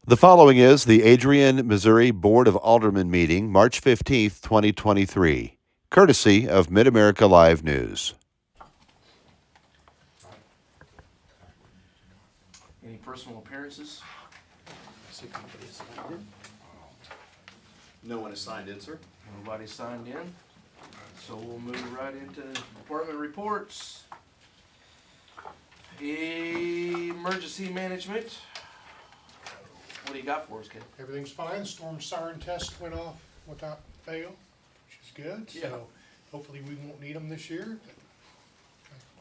The following is the Adrian, Missouri Board of Alderman meeting, March 15th, 2023, courtesy of Mid-America Live News. Any personal appearances? See if anybody is signed in. No one is signed in, sir. Nobody signed in, so we'll move right into department reports. Emergency management. What do you got for us, kid? Everything's fine. Storm siren test went off without fail, which is good. Yeah. So hopefully we won't need them this year.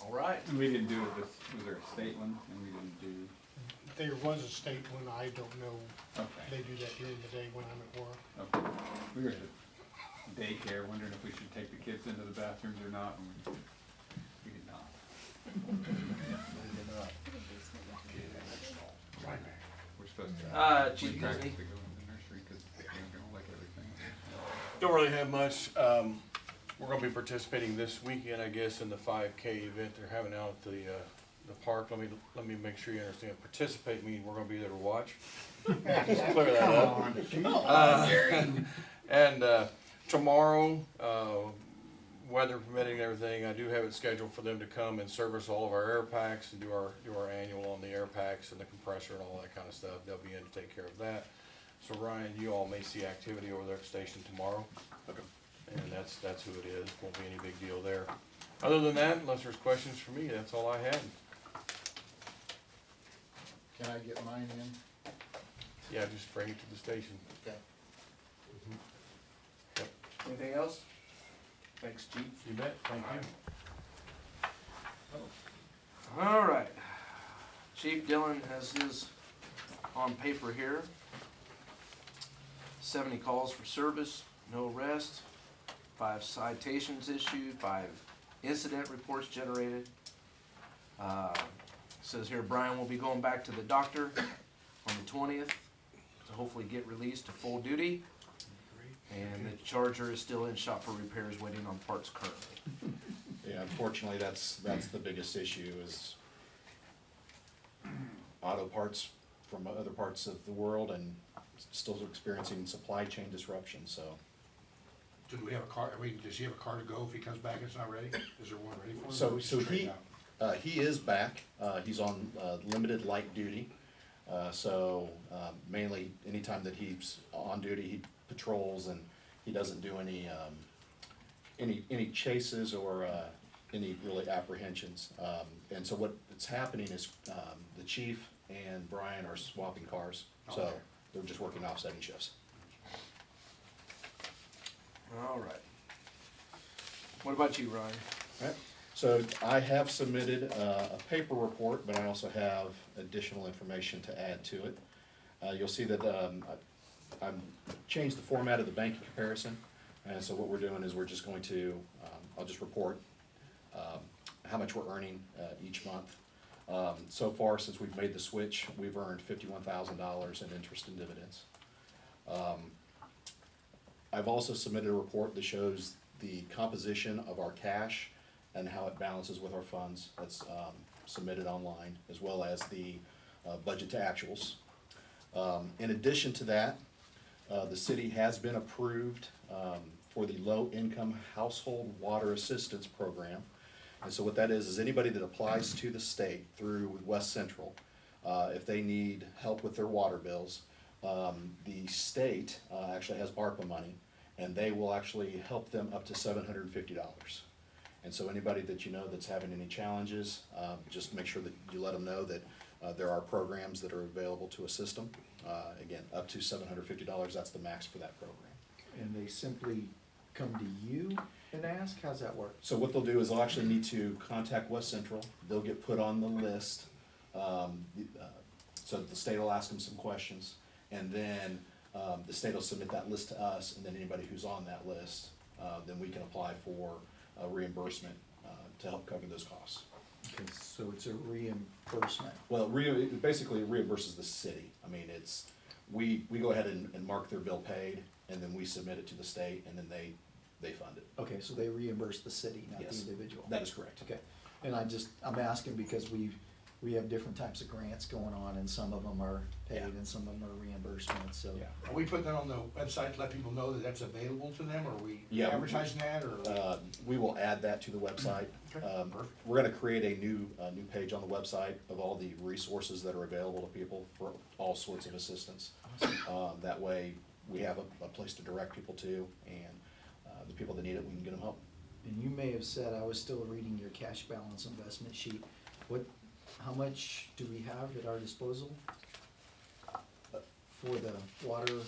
All right. We didn't do this, was there a state one, and we didn't do, There was a state one. I don't know. okay, They do that during the day when I'm at work. okay. We were at daycare, wondering if we should take the kids into the bathrooms or not, and we did not. We're supposed to. Chief we practice Disney. to go in the nursery, cause we don't like everything. Don't really have much. We're gonna be participating this weekend, I guess, in the 5K event they're having out at the park. Let me make sure you understand. Participate means we're gonna be there to watch. Just clear that up. And tomorrow, weather permitting and everything, I do have it scheduled for them to come and service all of our air packs and do our annual on the air packs and the compressor and all that kind of stuff. They'll be in to take care of that. So Ryan, you all may see activity over there at the station tomorrow. Okay. And that's who it is. Won't be any big deal there. Other than that, unless there's questions for me, that's all I had. Can I get mine in? Yeah, just bring it to the station. Okay. Anything else? Thanks, Chief. You bet. Thank you. All right. Chief Dillon has his on paper here. 70 calls for service, no arrest, 5 citations issued, 5 incident reports generated. Says here Brian will be going back to the doctor on the 20th to hopefully get released to full duty. And the Charger is still in shop for repairs, waiting on parts currently. Yeah, unfortunately, that's the biggest issue is auto parts from other parts of the world and still experiencing supply chain disruption, so. Do we have a car? I mean, does he have a car to go if he comes back and it's not ready? Is there one ready for him? So, Or so straight he, out? he is back, he's on, limited light duty. Mainly anytime that he's on duty, he patrols and he doesn't do any chases or, any really apprehensions. And so what's happening is, the chief and Brian are swapping cars, so Okay. they're just working offsetting shifts. All right. What about you, Ryan? Right. So I have submitted a paper report, but I also have additional information to add to it. You'll see that I've changed the format of the banking comparison. And so what we're doing is we're just going to, I'll just report how much we're earning each month. So far, since we've made the switch, we've earned $51,000 in interest and dividends. I've also submitted a report that shows the composition of our cash and how it balances with our funds. That's submitted online, as well as the budget to actuals. In addition to that, the city has been approved for the low-income household water assistance program. And so what that is anybody that applies to the state through West Central, if they need help with their water bills, the state actually has ARPA money, and they will actually help them up to $750. And so anybody that you know that's having any challenges, just make sure that you let them know that there are programs that are available to assist them. Again, up to $750, that's the max for that program. And they simply come to you and ask, how's that work? So what they'll do is they'll actually need to contact West Central, they'll get put on the list. So the state will ask them some questions, and then the state will submit that list to us, and then anybody who's on that list, then we can apply for a reimbursement to help cover those costs. Okay, so it's a reimbursement. Well, it basically reimburses the city. I mean, we go ahead and mark their bill paid, and then we submit it to the state, and then they fund it. Okay, so they reimburse the city, not the Yes. individual. That is correct. Okay, and I'm asking because we have different types of grants going on, and some of them are paid Yeah. and some of them are reimbursements, so. Yeah. Are we putting that on the website to let people know that that's available to them, or are we Yeah. advertising that, or? We will add that to the website. Okay, perfect. We're gonna create a new page on the website of all the resources that are available to people for all sorts of assistance. That way, we have a place to direct people to, and the people that need it, we can get them help. And you may have said, I was still reading your cash balance investment sheet, how much do we have at our disposal for the water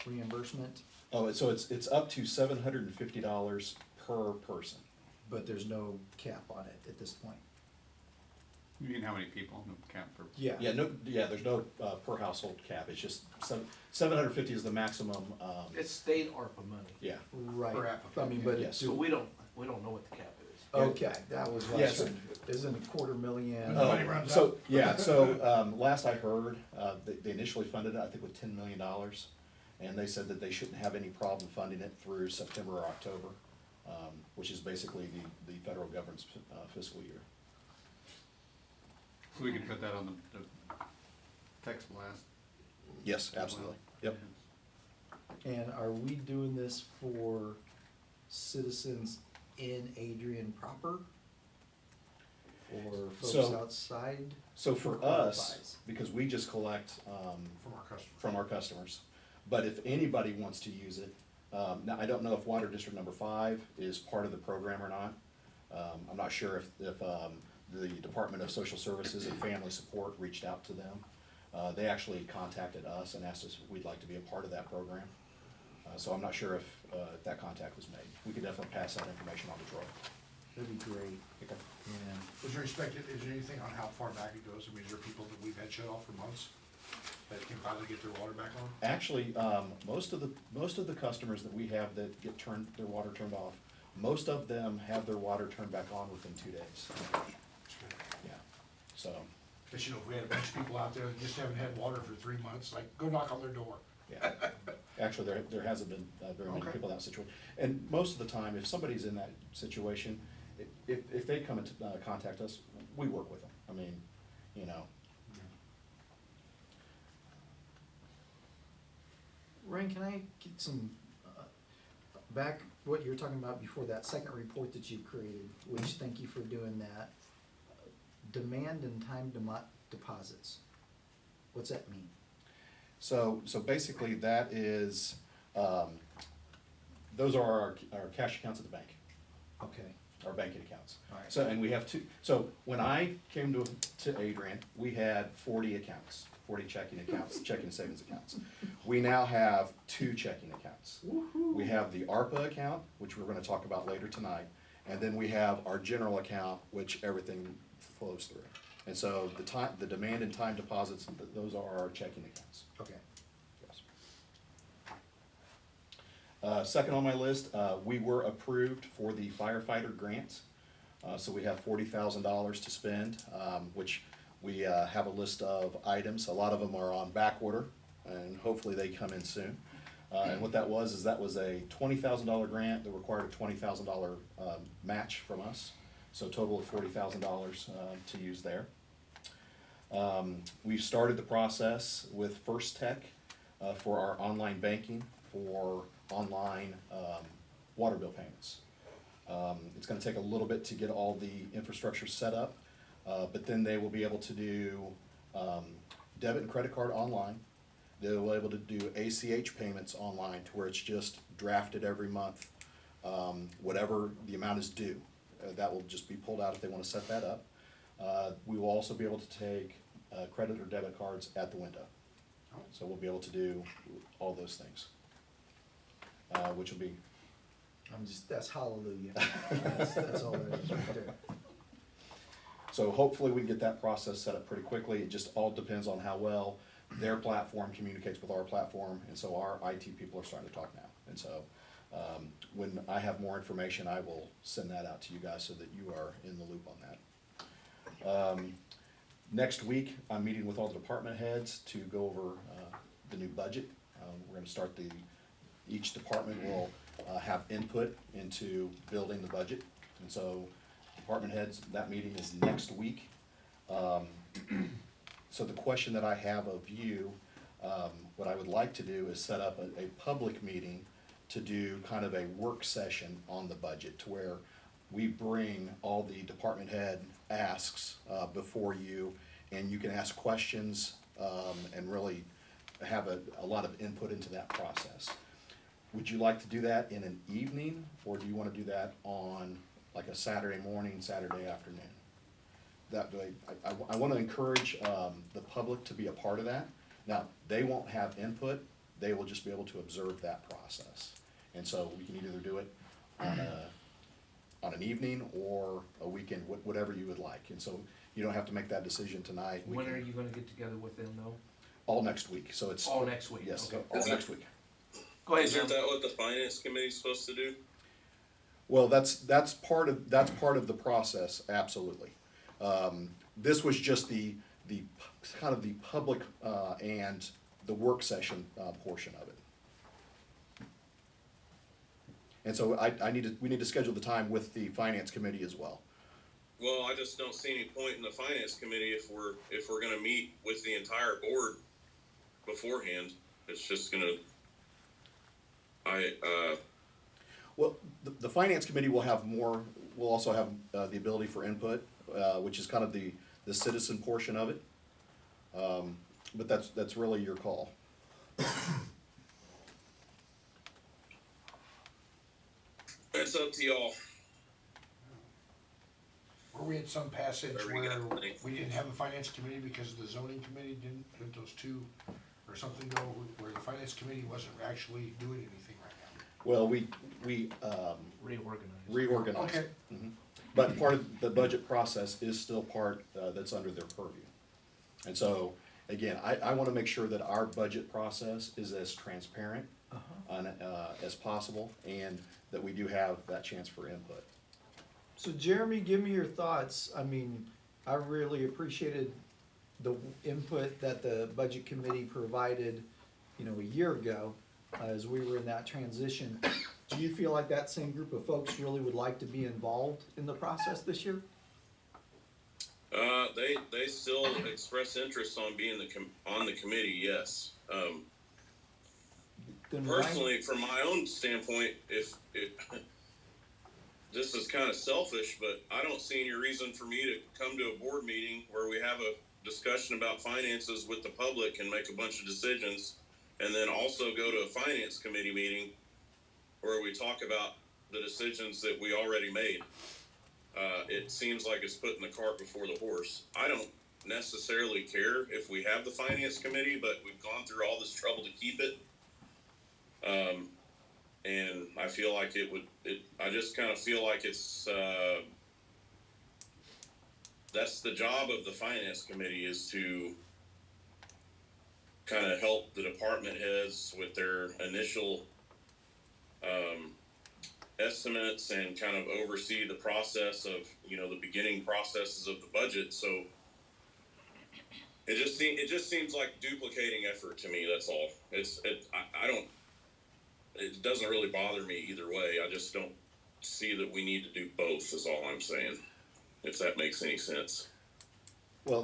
reimbursement? Oh, so it's up to $750 per person. But there's no cap on it at this point? You mean how many people in the camp per? Yeah. There's no per household cap, it's just $750 is the maximum, It's state ARPA money, yeah. Right, Per applicant, I mean, but yes. so we don't know what the cap is. okay, that was what I Yes. said, isn't a $250,000? When the money runs So, out. yeah, so, last I heard, they initially funded it, I think, with $10 million. And they said that they shouldn't have any problem funding it through September or October, which is basically the federal government's fiscal year. So we can put that on the text blast. Yes, absolutely, yep. And are we doing this for citizens in Adrian proper? Or folks So- outside? So for Who us, qualifies? because we just collect, From our customers. from our customers. But if anybody wants to use it, now, I don't know if Water District Number 5 is part of the program or not. I'm not sure if the Department of Social Services and Family Support reached out to them. They actually contacted us and asked us if we'd like to be a part of that program. So I'm not sure if that contact was made. We could definitely pass that information on to Troy. That'd be great, Okay. yeah. Is there anything on how far back it goes? I mean, is there people that we've had shut off for months that can finally get their water back on? Actually, most of the customers that we have that get their water turned off, most of them have their water turned back on within 2 days. That's good. Yeah, so, But you know, if we had a bunch of people out there that just haven't had water for 3 months, like, go knock on their door. yeah. Actually, there hasn't been very many Okay. people in that situation. And most of the time, if somebody's in that situation, if they come and contact us, we work with them. I mean, you know, Ryan, can I get some, back, what you were talking about before, that second report that you've created, which, thank you for doing that. Demand and time deposits, what's that mean? so basically that is, those are our cash accounts at the bank. Okay, Our banking accounts. Alright. So, and we have so when I came to Adrian, we had 40 accounts, 40 checking accounts, checking and savings accounts. We now have 2 checking accounts. We have the ARPA account, which we're gonna talk about later tonight, and then we have our general account, which everything flows through. And so the demand and time deposits, those are our checking accounts. okay. Yes. Second on my list, we were approved for the firefighter grant. So we have $40,000 to spend, which we have a list of items. A lot of them are on back order, and hopefully they come in soon. And what that was a $20,000 grant that required a $20,000 match from us. So a total of $40,000 to use there. We've started the process with First Tech for our online banking for online water bill payments. It's gonna take a little bit to get all the infrastructure set up, but then they will be able to do debit and credit card online. They will be able to do ACH payments online to where it's just drafted every month, whatever the amount is due. That will just be pulled out if they wanna set that up. We will also be able to take credit or debit cards at the window. So we'll be able to do all those things, which will be, That's hallelujah. That's all that is right there. so hopefully we can get that process set up pretty quickly. It just all depends on how well their platform communicates with our platform, and so our IT people are starting to talk now. And so, when I have more information, I will send that out to you guys so that you are in the loop on that. Next week, I'm meeting with all the department heads to go over the new budget. We're gonna start each department will have input into building the budget. And so, department heads, that meeting is next week. So the question that I have of you, what I would like to do is set up a public meeting to do kind of a work session on the budget, to where we bring all the department head asks before you, and you can ask questions and really have a lot of input into that process. Would you like to do that in an evening, or do you want to do that on like a Saturday morning, Saturday afternoon? That way, I want to encourage the public to be a part of that. Now, they won't have input, they will just be able to observe that process. And so we can either do it on an evening or a weekend, whatever you would like. And so you don't have to make that decision tonight. We When can- are you gonna get together with them though? All next week, so it's. All next week, Yes, okay. all next week. Go ahead, Isn't Jim. that what the finance committee's supposed to do? Well, that's part of the process, absolutely. This was just the kind of the public and the work session portion of it. And so we need to schedule the time with the finance committee as well. Well, I just don't see any point in the finance committee if we're gonna meet with the entire board beforehand. It's just gonna, Well, the finance committee will also have the ability for input, which is kind of the citizen portion of it. But that's really your call. it's up to y'all. Were we at some passage Whatever you where got, Lenny. we didn't have a finance committee because the zoning committee didn't those two, or something go, where the finance committee wasn't actually doing anything right now? Well, we Reorganize. reorganized. Okay. Mhm. But part of the budget process is still part that's under their purview. And so, again, I want to make sure that our budget process is as transparent as possible, and that we do have that chance for input. So Jeremy, give me your thoughts. I mean, I really appreciated the input that the budget committee provided, a year ago, as we were in that transition. Do you feel like that same group of folks really would like to be involved in the process this year? They still express interest on being on the committee, yes. Then why- Personally, from my own standpoint, if this is kind of selfish, but I don't see any reason for me to come to a board meeting where we have a discussion about finances with the public and make a bunch of decisions, and then also go to a finance committee meeting where we talk about the decisions that we already made. It seems like it's putting the cart before the horse. I don't necessarily care if we have the finance committee, but we've gone through all this trouble to keep it. And I feel like I just kind of feel like it's, that's the job of the finance committee, is to kind of help the department heads with their initial, estimates, and kind of oversee the process of, the beginning processes of the budget. So it just seems like duplicating effort to me. That's all. It doesn't really bother me either way. I just don't see that we need to do both, is all I'm saying, if that makes any sense. Well,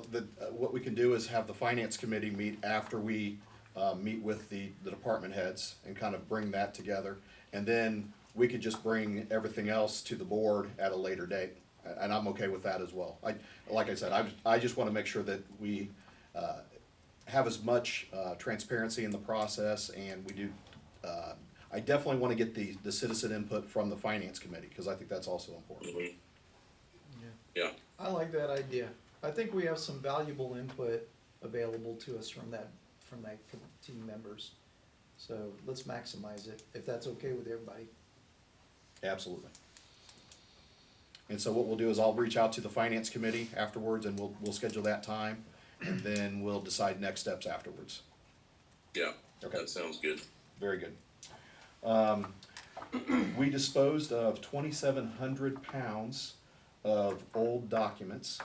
what we can do is have the finance committee meet after we meet with the department heads, and kind of bring that together. And then we could just bring everything else to the board at a later date. And I'm okay with that as well. Like I said, I just want to make sure that we have as much transparency in the process, and we do. I definitely want to get the citizen input from the finance committee, because I think that's also important. Mhm. Yeah. I like that idea. I think we have some valuable input available to us from that team members. So let's maximize it, if that's okay with everybody. Absolutely. And so what we'll do is I'll reach out to the finance committee afterwards, and we'll schedule that time, and then we'll decide next steps afterwards. Yeah. Okay. That sounds good. Very good. We disposed of 2,700 pounds of old documents.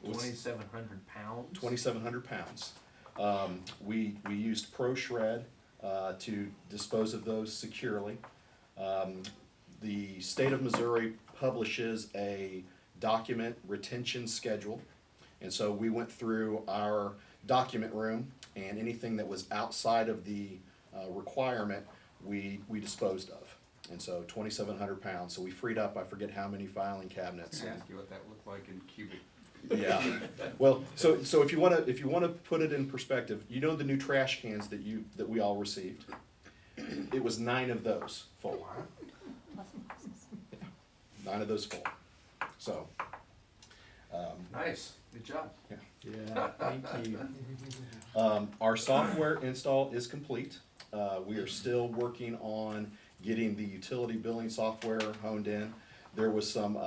2,700 pounds? 2,700 pounds. We used ProShred to dispose of those securely. The state of Missouri publishes a document retention schedule. And so we went through our document room, and anything that was outside of the requirement, we disposed of. And so 2,700 pounds. So we freed up, I forget how many filing cabinets. Can I ask you what that looked like in cubic? Yeah. Well, so if you wanna put it in perspective, you know the new trash cans that we all received? It was 9 of those full. Yeah, 9 of those full. So, Nice, good job. yeah. Yeah, thank you. Our software install is complete. We are still working on getting the utility billing software honed in. There was some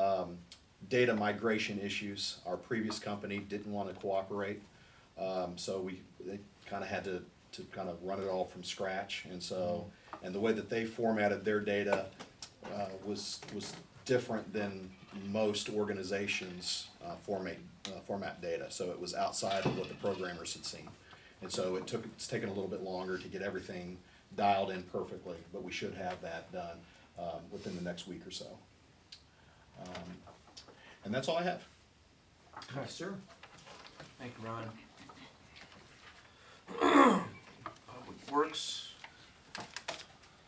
data migration issues. Our previous company didn't want to cooperate, so they kind of had to kind of run it all from scratch. And so, and the way that they formatted their data was different than most organizations format data. So it was outside of what the programmers had seen. And so it's taken a little bit longer to get everything dialed in perfectly, but we should have that done within the next week or so. And that's all I have. Yes, sir. Thank you, Ryan. Public Works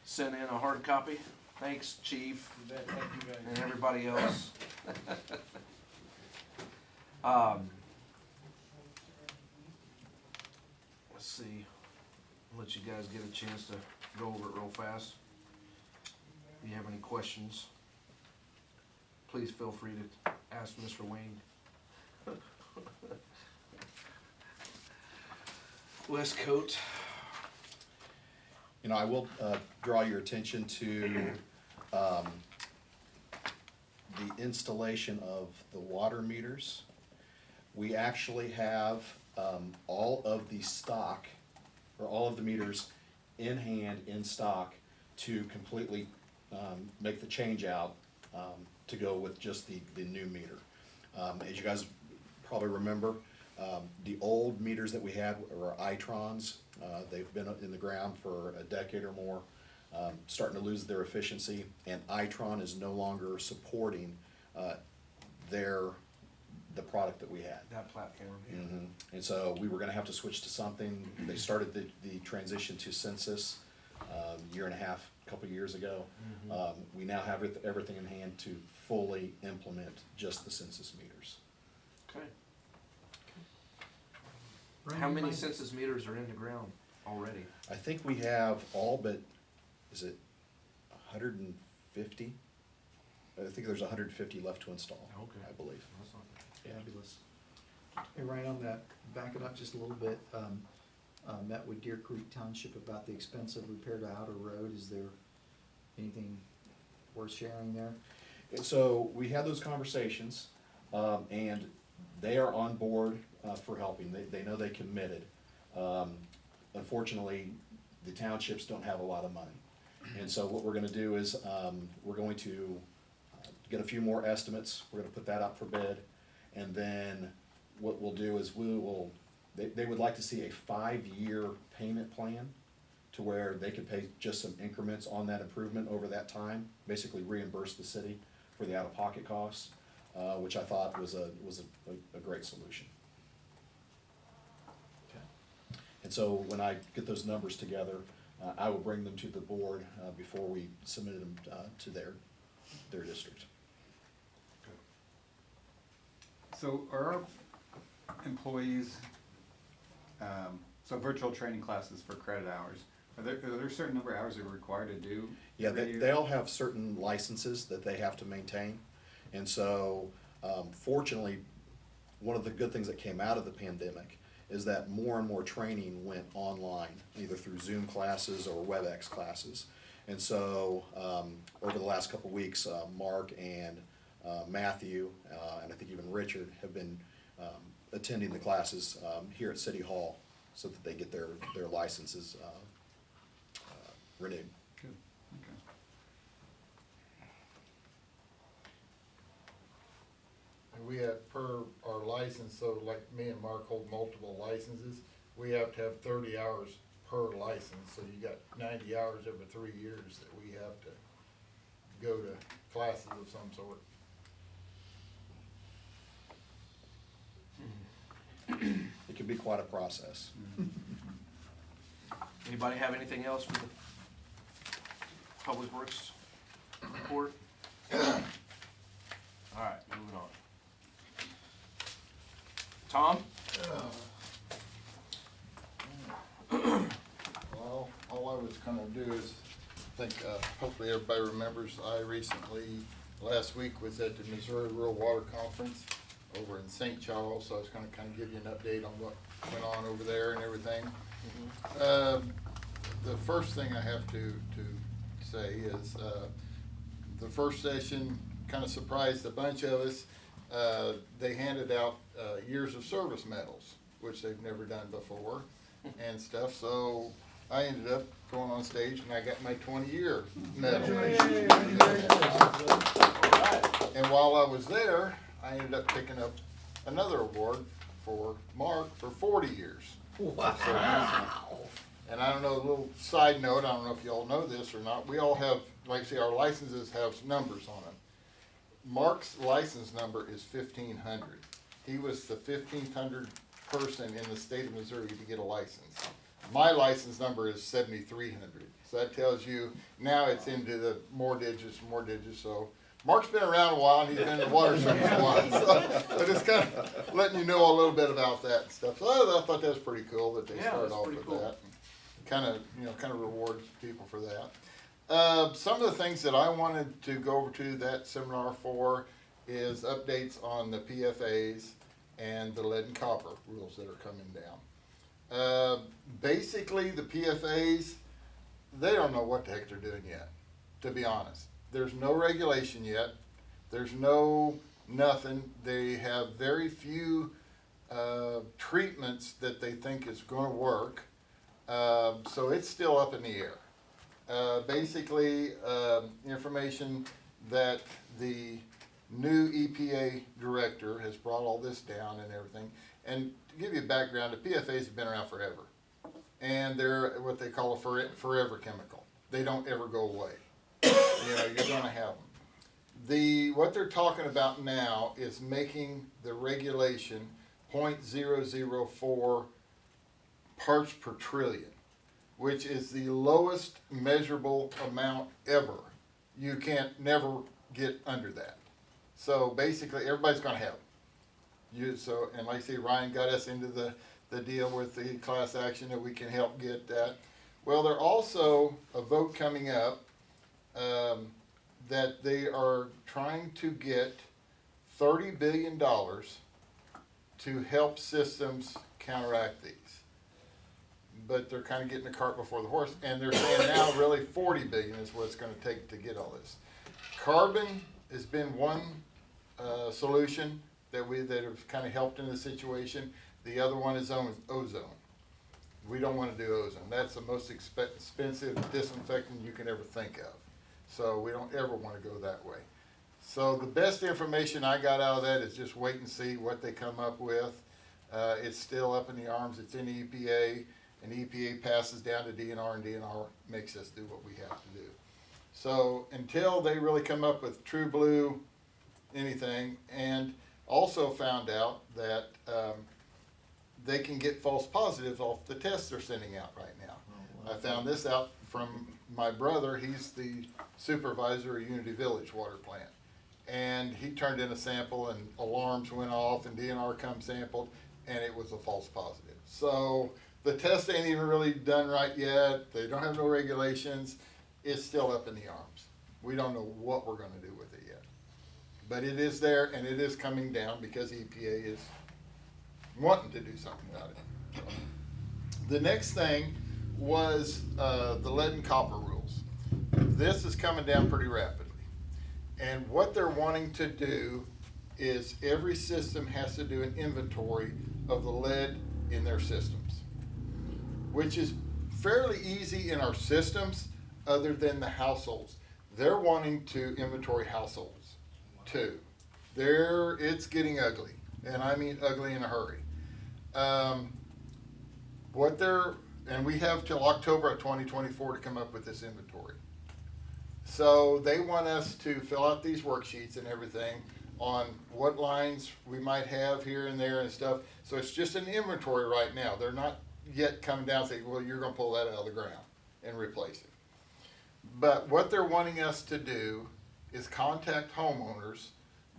sent in a hard copy. Thanks, Chief, Thank you guys. and everybody else. Let's see. I'll let you guys get a chance to go over it real fast. If you have any questions, please feel free to ask Mr. Wayne. Westcoat. You know, I will draw your attention to the installation of the water meters. We actually have all of the stock, or all of the meters in hand, in stock, to completely make the change out to go with just the new meter. As you guys probably remember, the old meters that we had were Itrons. They've been in the ground for a decade or more, starting to lose their efficiency, and Itron is no longer supporting the product that we had. That platform, yeah. Mhm. And so we were gonna have to switch to something. They started the transition to Census year and a half, couple years ago. We now have everything in hand to fully implement just the Census meters. Okay. Ryan, How you many mind- census meters are in the ground already? I think we have all but, is it 150? I think there's 150 left to install, Okay. I believe. That's not bad. Fabulous. Hey, Ryan, on that, back it up just a little bit, met with Deer Creek Township about the expense of repair to Outer Road. Is there anything worth sharing there? And so we had those conversations, and they are on board for helping. They know they committed. Unfortunately, the townships don't have a lot of money. And so what we're gonna do is, we're going to get a few more estimates. We're gonna put that out for bid. And then what we'll do is they would like to see a 5-year payment plan to where they could pay just some increments on that improvement over that time, basically reimburse the city for the out-of-pocket costs, which I thought was a great solution. And so when I get those numbers together, I will bring them to the board before we submit them to their district. So are our employees, so virtual training classes for credit hours, are there a certain number of hours they're required to do? Yeah, every year? they all have certain licenses that they have to maintain. And so, fortunately, one of the good things that came out of the pandemic is that more and more training went online, either through Zoom classes or WebEx classes. And so, over the last couple of weeks, Mark and Matthew, and I think even Richard, have been attending the classes here at City Hall so that they get their licenses renewed. Good, okay. And we have per our license, so like me and Mark hold multiple licenses, we have to have 30 hours per license, so you got 90 hours every 3 years that we have to go to classes of some sort. could be quite a process. Anybody have anything else for the Public Works report? All right, moving on. Tom? Well, all I was gonna do is, hopefully everybody remembers, I recently, last week, was at the Missouri Rural Water Conference over in St. Charles, so I was gonna kinda give you an update on what went on over there and everything. The first thing I have to say is, the first session kinda surprised a bunch of us. They handed out, years of service medals, which they've never done before and stuff, so I ended up going on stage and I got my 20-year medal. And while I was there, I ended up picking up another award for Mark for 40 years. Wow. And I don't know, a little side note, I don't know if you all know this or not, we all have, like I say, our licenses have numbers on them. Mark's license number is 1500. He was the 1500th person in the state of Missouri to get a license. My license number is 7300. So that tells you, now it's into the more digits, so Mark's been around a while, and he's been in the water service a while, so just kind of letting you know a little bit about that and stuff. So I thought that was pretty cool that they Yeah, started that's off pretty with cool. that. Kind of rewards people for that. Some of the things that I wanted to go over to that seminar for is updates on the PFAs and the lead and copper rules that are coming down. Basically, the PFAs, they don't know what the heck they're doing yet, to be honest. There's no regulation yet. There's nothing. They have very few treatments that they think is going to work. So it's still up in the air. Basically, information that the new EPA director has brought all this down and everything. And to give you a background, the PFAs have been around forever. And they're what they call a forever chemical. They don't ever go away. You're going to have them. What they're talking about now is making the regulation 0.004 parts per trillion, which is the lowest measurable amount ever. You can't never get under that. So basically, everybody's going to have them. And like I say, Ryan got us into the deal with the class action that we can help get that. Well, there's also a vote coming up that they are trying to get $30 billion to help systems counteract these. But they're kind of getting the cart before the horse, and they're saying now really $40 billion is what it's going to take to get all this. Carbon has been one solution that have kind of helped in the situation. The other one is ozone. We don't want to do ozone. That's the most expensive disinfectant you can ever think of. So we don't ever want to go that way. So the best information I got out of that is just wait and see what they come up with. It's still up in the arms. It's in EPA, and EPA passes down to DNR, and DNR makes us do what we have to do. So until they really come up with true blue anything, and also found out that they can get false positives off the tests they're sending out right now. I found this out from my brother. He's the supervisor of Unity Village water plant. And he turned in a sample and alarms went off and DNR come sampled and it was a false positive. So the test ain't even really done right yet. They don't have no regulations. It's still up in the arms. We don't know what we're going to do with it yet. But it is there and it is coming down because EPA is wanting to do something about it. The next thing was the lead and copper rules. This is coming down pretty rapidly. And what they're wanting to do is every system has to do an inventory of the lead in their systems, which is fairly easy in our systems other than the households. They're wanting to inventory households too. It's getting ugly, and I mean ugly in a hurry. And we have till October of 2024 to come up with this inventory. So they want us to fill out these worksheets and everything on what lines we might have here and there and stuff, So it's just an inventory right now. They're not yet coming down and saying, well, you're gonna pull that out of the ground and replace it. But what they're wanting us to do is contact homeowners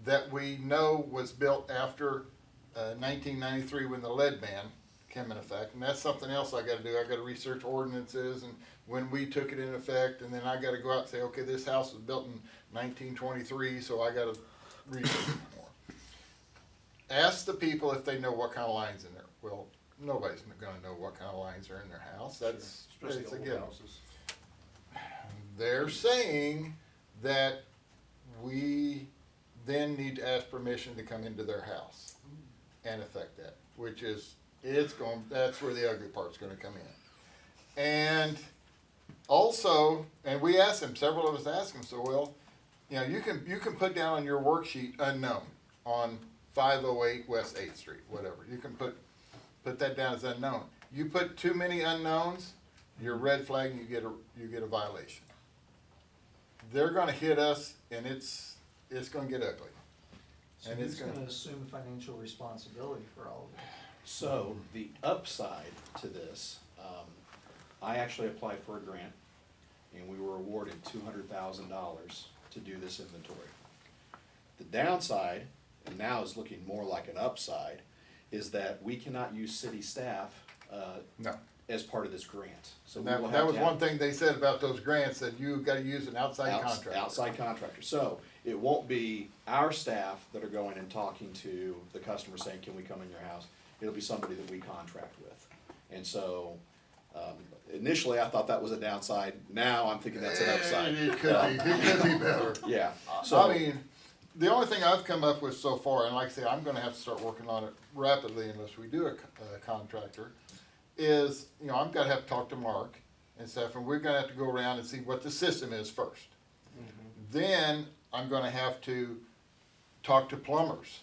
that we know was built after 1993 when the lead ban came in effect. And that's something else I gotta do. I gotta research ordinances and when we took it in effect, and then I gotta go out and say, okay, this house was built in 1923, so I gotta research it more. Ask the people if they know what kind of lines in there. Well, nobody's gonna know what kind of lines are in their house. That's, Especially it's a old given. houses. They're saying that we then need to ask permission to come into their house and affect that, which is, that's where the ugly part's gonna come in. And also, and we asked them, several of us asked them, so well, you know, you can put down on your worksheet unknown on 508 West 8th Street, whatever. You can put that down as unknown. You put too many unknowns, you're red flag and you get a violation. They're gonna hit us and it's gonna get ugly. So And who's it's gonna assume financial responsibility for all of it? So the upside to this, I actually applied for a grant and we were awarded $200,000 to do this inventory. The downside, and now is looking more like an upside, is that we cannot use city staff No. as part of this grant. So we That, will that have was to have one thing they said about those grants, that you gotta use an outside contractor. outside contractor. So it won't be our staff that are going and talking to the customer saying, can we come in your house? It'll be somebody that we contract with. And so, initially I thought that was a downside. Now I'm thinking that's an upside. It could be better. Yeah, so. I mean, the only thing I've come up with so far, and like I say, I'm gonna have to start working on it rapidly unless we do a contractor, is, you know, I'm gonna have to talk to Mark and stuff, and we're gonna have to go around and see what the system is first. Then I'm gonna have to talk to plumbers.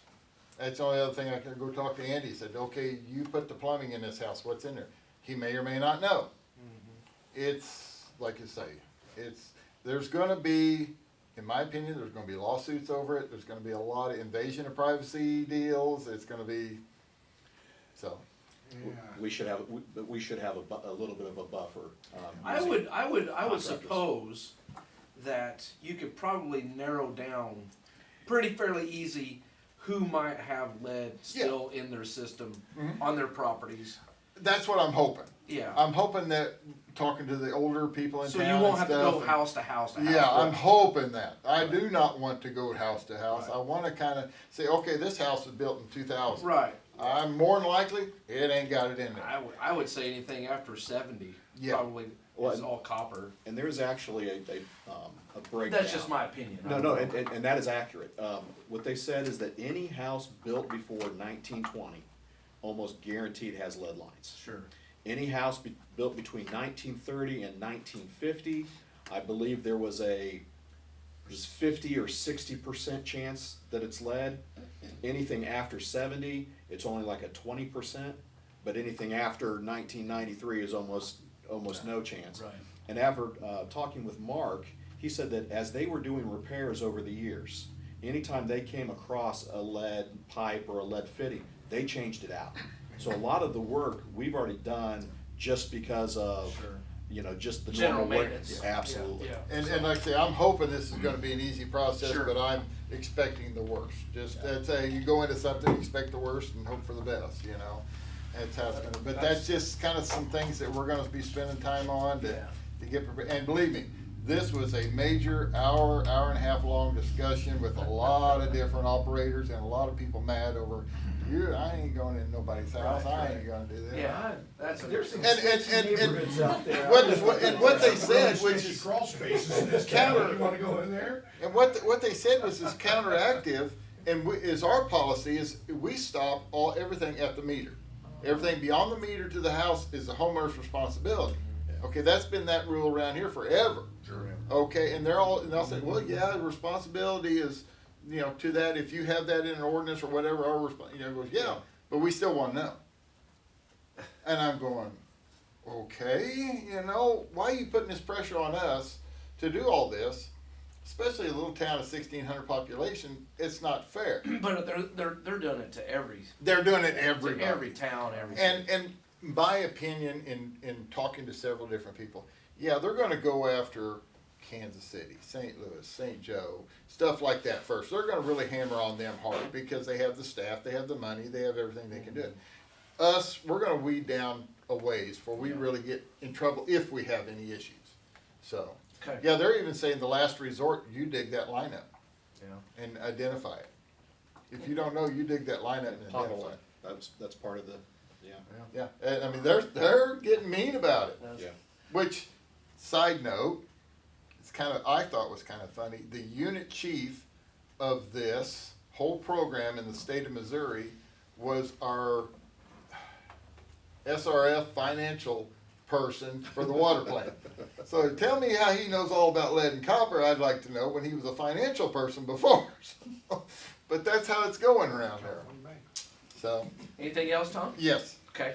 That's the only other thing. I can go talk to Andy. He said, okay, you put the plumbing in this house, what's in there? He may or may not know. It's, like you say, there's gonna be, in my opinion, there's gonna be lawsuits over it. There's gonna be a lot of invasion of privacy deals. It's gonna be, so. Yeah. We should have a little bit of a buffer. I using would contractors. suppose that you could probably narrow down pretty fairly easy who might have lead still in their system on their properties. That's what I'm hoping. Yeah. I'm hoping that, talking to the older people in So town you won't and have to stuff, go and- house to house to house. Yeah, I'm Right. hoping that. I do not want to go house to house. I wanna kinda say, okay, this house was built in 2000. Right. I'm more than likely, it ain't got it in there. I would say anything after 70 Yeah. probably Well, is all copper. And there's actually a breakdown. That's just my opinion. No, and that is accurate. What they said is that any house built before 1920, almost guaranteed has lead lines. Sure. Any house built between 1930 and 1950, I believe there's 50 or 60% chance that it's lead. Anything after 70, it's only like a 20%, but anything after 1993 is almost no chance. Right. And after talking with Mark, he said that as they were doing repairs over the years, anytime they came across a lead pipe or a lead fitting, they changed it out. So a lot of the work we've already done just because of, just the General normal work. maintenance. Yeah, absolutely. Yeah. And like I say, I'm hoping this is gonna be an easy process, Sure. but I'm expecting the worst. Just, that's a, you go into something, expect the worst and hope for the best, you know? That's how it's gonna, but that's just kinda some things that we're gonna be spending time on to get prepared. And believe me, this was a major hour and a half long discussion with a lot of different operators and a lot of people mad over, I ain't going in nobody's house, I ain't gonna do that. Yeah, that's There's some And- sketchy neighborhoods out there. What they said, which Sketchy is, crawl spaces in this town, you wanna go in there? and what they said was is counteractive, and is our policy is we stop everything at the meter. Everything beyond the meter to the house is the homeowner's responsibility. Okay, that's been that rule around here forever. Sure. Okay, and they'll say, well, yeah, the responsibility is, to that, if you have that in an ordinance or whatever, goes, yeah, but we still wanna know. And I'm going, okay, why are you putting this pressure on us to do all this? especially a little town of 1,600 population, it's not fair. But they're doing it to every, They're doing it to everybody. every town, every And city. my opinion in talking to several different people, yeah, they're going to go after Kansas City, St. Louis, St. Joe, stuff like that first. They're going to really hammer on them hard because they have the staff, they have the money, they have everything they can do. Us, we're going to weed down a ways before we really get in trouble if we have any issues. So, Okay. yeah, they're even saying the last resort, you dig that line up Yeah. and identify it. If you don't know, you dig that line up and identify Pothole, it. that's part of the, yeah. Yeah, and, I mean, they're getting mean about it. That's- Yeah. Which, side note, it's kind of, I thought was kind of funny. The unit chief of this whole program in the state of Missouri was our SRF financial person for the water plant. So tell me how he knows all about lead and copper, I'd like to know, when he was a financial person before. But that's how it's going around there. So, Anything else, Tom? yes. Okay.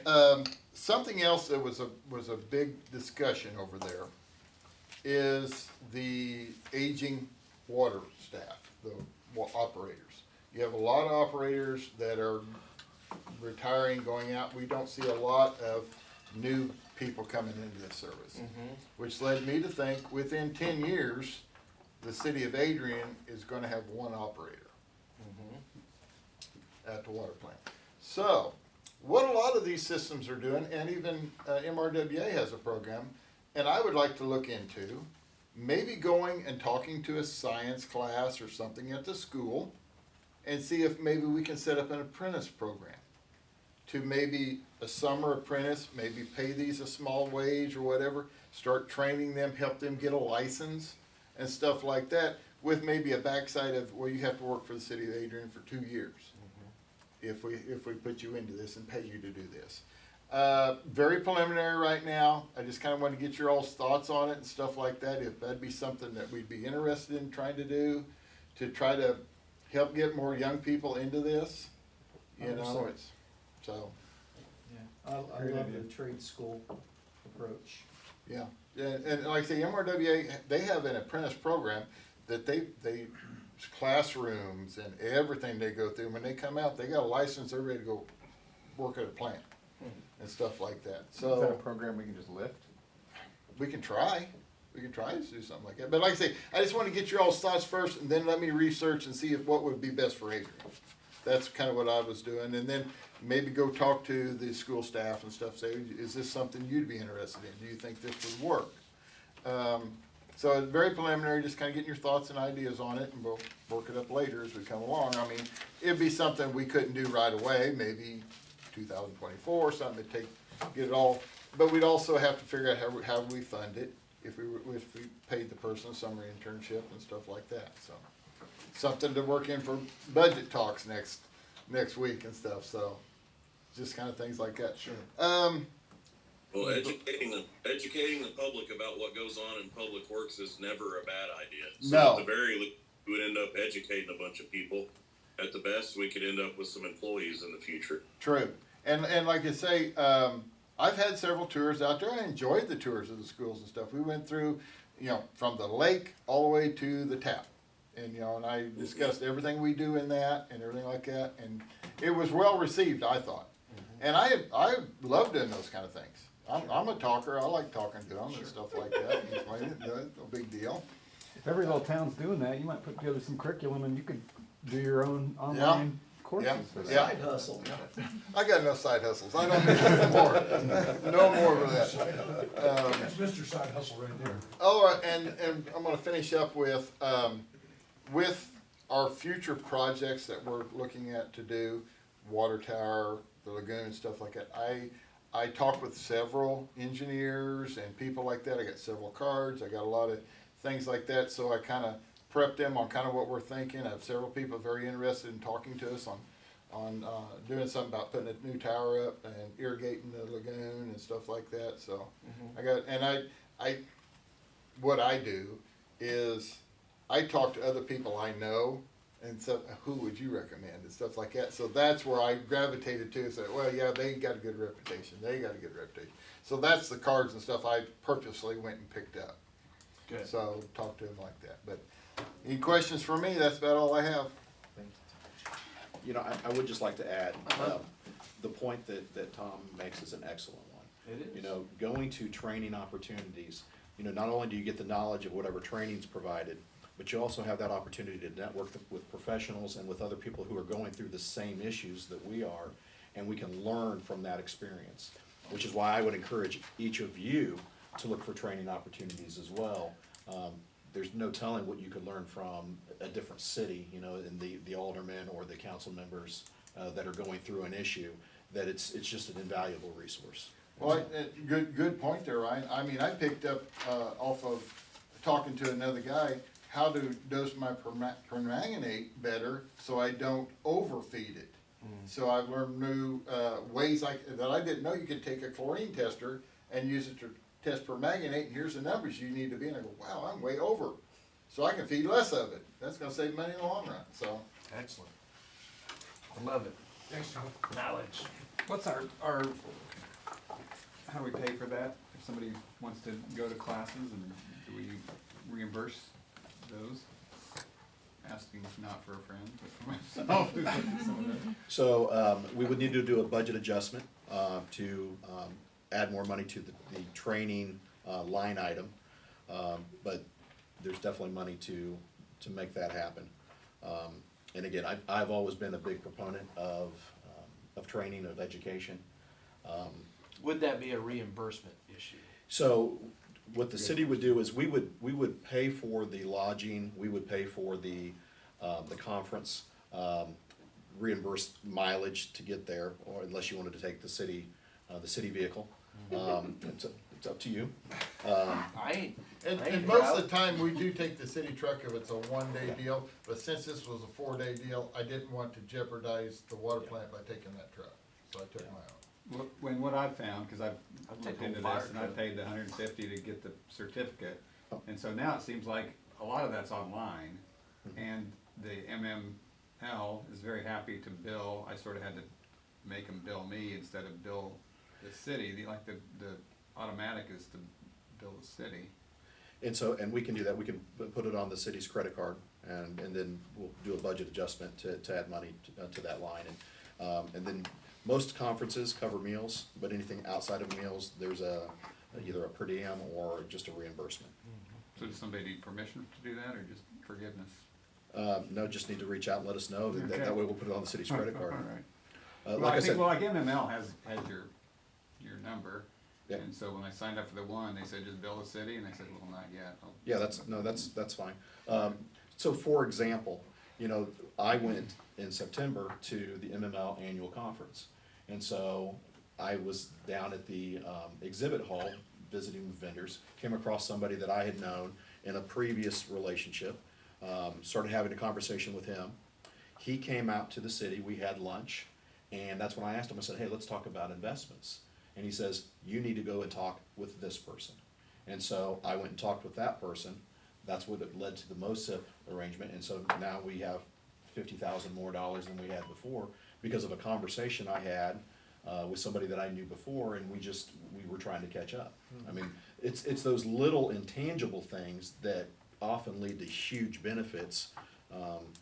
Something else that was a big discussion over there is the aging water staff, the operators. You have a lot of operators that are retiring, going out. We don't see a lot of new people coming into this service, which led me to think within 10 years, the city of Adrian is going to have one operator at the water plant. So, what a lot of these systems are doing, and even MRWA has a program, and I would like to look into, maybe going and talking to a science class or something at the school, and see if maybe we can set up an apprentice program to maybe a summer apprentice, maybe pay these a small wage or whatever, start training them, help them get a license and stuff like that, with maybe a backside of, well, you have to work for the city of Adrian for 2 years. If we put you into this and pay you to do this. Very preliminary right now. I just kind of want to get your all's thoughts on it and stuff like that. If that'd be something that we'd be interested in trying to do, to try to help get more young people into this. You know, 100%. it's, so, Yeah, I Great love idea. the trade school approach. yeah. And like I say, MRWA, they have an apprentice program that they classrooms and everything they go through. When they come out, they got a license, they're ready to go work at a plant and stuff like that. Is that a So program we can just lift? we can try to do something like that. But like I say, I just want to get your all's thoughts first, and then let me research and see if what would be best for Adrian. That's kind of what I was doing, and then maybe go talk to the school staff and stuff, say, is this something you'd be interested in? Do you think this would work? So it's very preliminary, just kind of getting your thoughts and ideas on it, and we'll work it up later as we come along. I mean, it'd be something we couldn't do right away, maybe 2024, something to get it all, but we'd also have to figure out how we fund it, if we paid the person a summer internship and stuff like that, so. Something to work in for budget talks next week and stuff, so, just kind of things like that. Sure. Well, educating the public about what goes on in public works is never a bad idea. So No. at the very least, we would end up educating a bunch of people. At the best, we could end up with some employees in the future. True, and like I say, I've had several tours out there. I enjoyed the tours of the schools and stuff. We went through, from the lake all the way to the tap, and and I discussed everything we do in that and everything like that, and it was well received, I thought. And I love doing those kind of things. I'm a talker. I like talking to them and stuff like that. Explain it, no big deal. If every little town's doing that, you might put together some curriculum and you could do your own online courses for that. Yeah. Side hustle. I got no side hustles. I don't need no more. No more for that. That's Mr. Side Hustle right there. All right, and I'm gonna finish up with our future projects that we're looking at to do, water tower, the lagoon, stuff like that. I talked with several engineers and people like that. I got several cards. I got a lot of things like that. So I kind of prepped them on kind of what we're thinking. I have several people very interested in talking to us on doing something about putting a new tower up and irrigating the lagoon and stuff like that. So what I do is I talk to other people I know and so who would you recommend and stuff like that. So that's where I gravitated to. Say, well, yeah, they got a good reputation. So that's the cards and stuff I purposely went and picked up. Good. So talk to them like that. But Any questions for me? That's about all I have. You know, I would just like to add, Uh-huh. the point that Tom makes is an excellent one. It is. You know, going to training opportunities, you know, not only do you get the knowledge of whatever training's provided, but you also have that opportunity to network with professionals and with other people who are going through the same issues that we are, and we can learn from that experience. Which is why I would encourage each of you to look for training opportunities as well. There's no telling what you could learn from a different city, you know, in the aldermen or the council members that are going through an issue, that it's just an invaluable resource. Well, good point there, Ryan. I mean, I picked up, off of talking to another guy, how to dose my permanganate better so I don't overfeed it. So I've learned new, ways that I didn't know. You could take a chlorine tester and use it to test permanganate, and here's the numbers you need to be, and I go, wow, I'm way over. So I can feed less of it. That's gonna save money in the long run, so. Excellent. I love it. Thanks, Tom. Knowledge. What's our, how do we pay for that? If somebody wants to go to classes, and do we reimburse those? Asking not for a friend, but for myself. So, we would need to do a budget adjustment, to, add more money to the training, line item. But there's definitely money to make that happen. And again, I've always been a big proponent of training, of education. Would that be a reimbursement issue? So what the city would do is we would pay for the lodging, we would pay for the conference, reimburse mileage to get there, or unless you wanted to take the city vehicle. It's up to you. I ain't. And most of the time, we do take the city truck if it's a one-day deal, but since this was a 4-day deal, I didn't want to jeopardize the water plant by taking that truck, so I took my own. What I've found, cause I've I'll looked take into a fire this, and I truck. paid the $150 to get the certificate. And so now it seems like a lot of that's online, and the MML is very happy to bill. I sort of had to make them bill me instead of bill the city. The automatic is to bill the city. And we can do that, we can put it on the city's credit card, and then we'll do a budget adjustment to add money to that line. And then most conferences cover meals, but anything outside of meals, there's either a per diem or just a reimbursement. So does somebody need permission to do that, or just forgiveness? No, just need to reach out and let us know, Okay. that way we'll put it on the city's credit card. All right. Like Well, I said, like MML has your number. Yeah. And so when I signed up for the one, they said just bill the city, and I said, well, not yet. yeah, that's fine. So for example, you know, I went in September to the MML annual conference. And so I was down at the exhibit hall visiting with vendors, came across somebody that I had known in a previous relationship, started having a conversation with him. He came out to the city, we had lunch, and that's when I asked him, I said, hey, let's talk about investments. And he says, you need to go and talk with this person. And so I went and talked with that person. That's what led to the MOSIP arrangement. And so now we have $50,000 more than we had before because of a conversation I had with somebody that I knew before, and we were trying to catch up. I mean, it's those little intangible things that often lead to huge benefits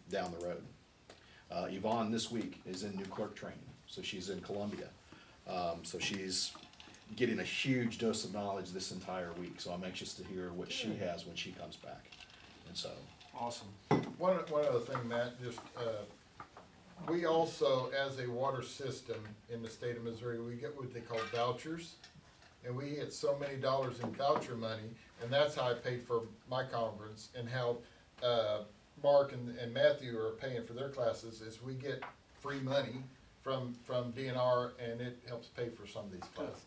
down the road. Yvonne this week is in new clerk training, so she's in Columbia. So she's getting a huge dose of knowledge this entire week, so I'm anxious to hear what she has when she comes back. And so, Awesome. One other thing, Matt, just, we also, as a water system in the state of Missouri, we get what they call vouchers. And we get so many dollars in voucher money, and that's how I paid for my conference, and how, Mark and Matthew are paying for their classes, is we get free money from DNR, and it helps pay for some of these classes.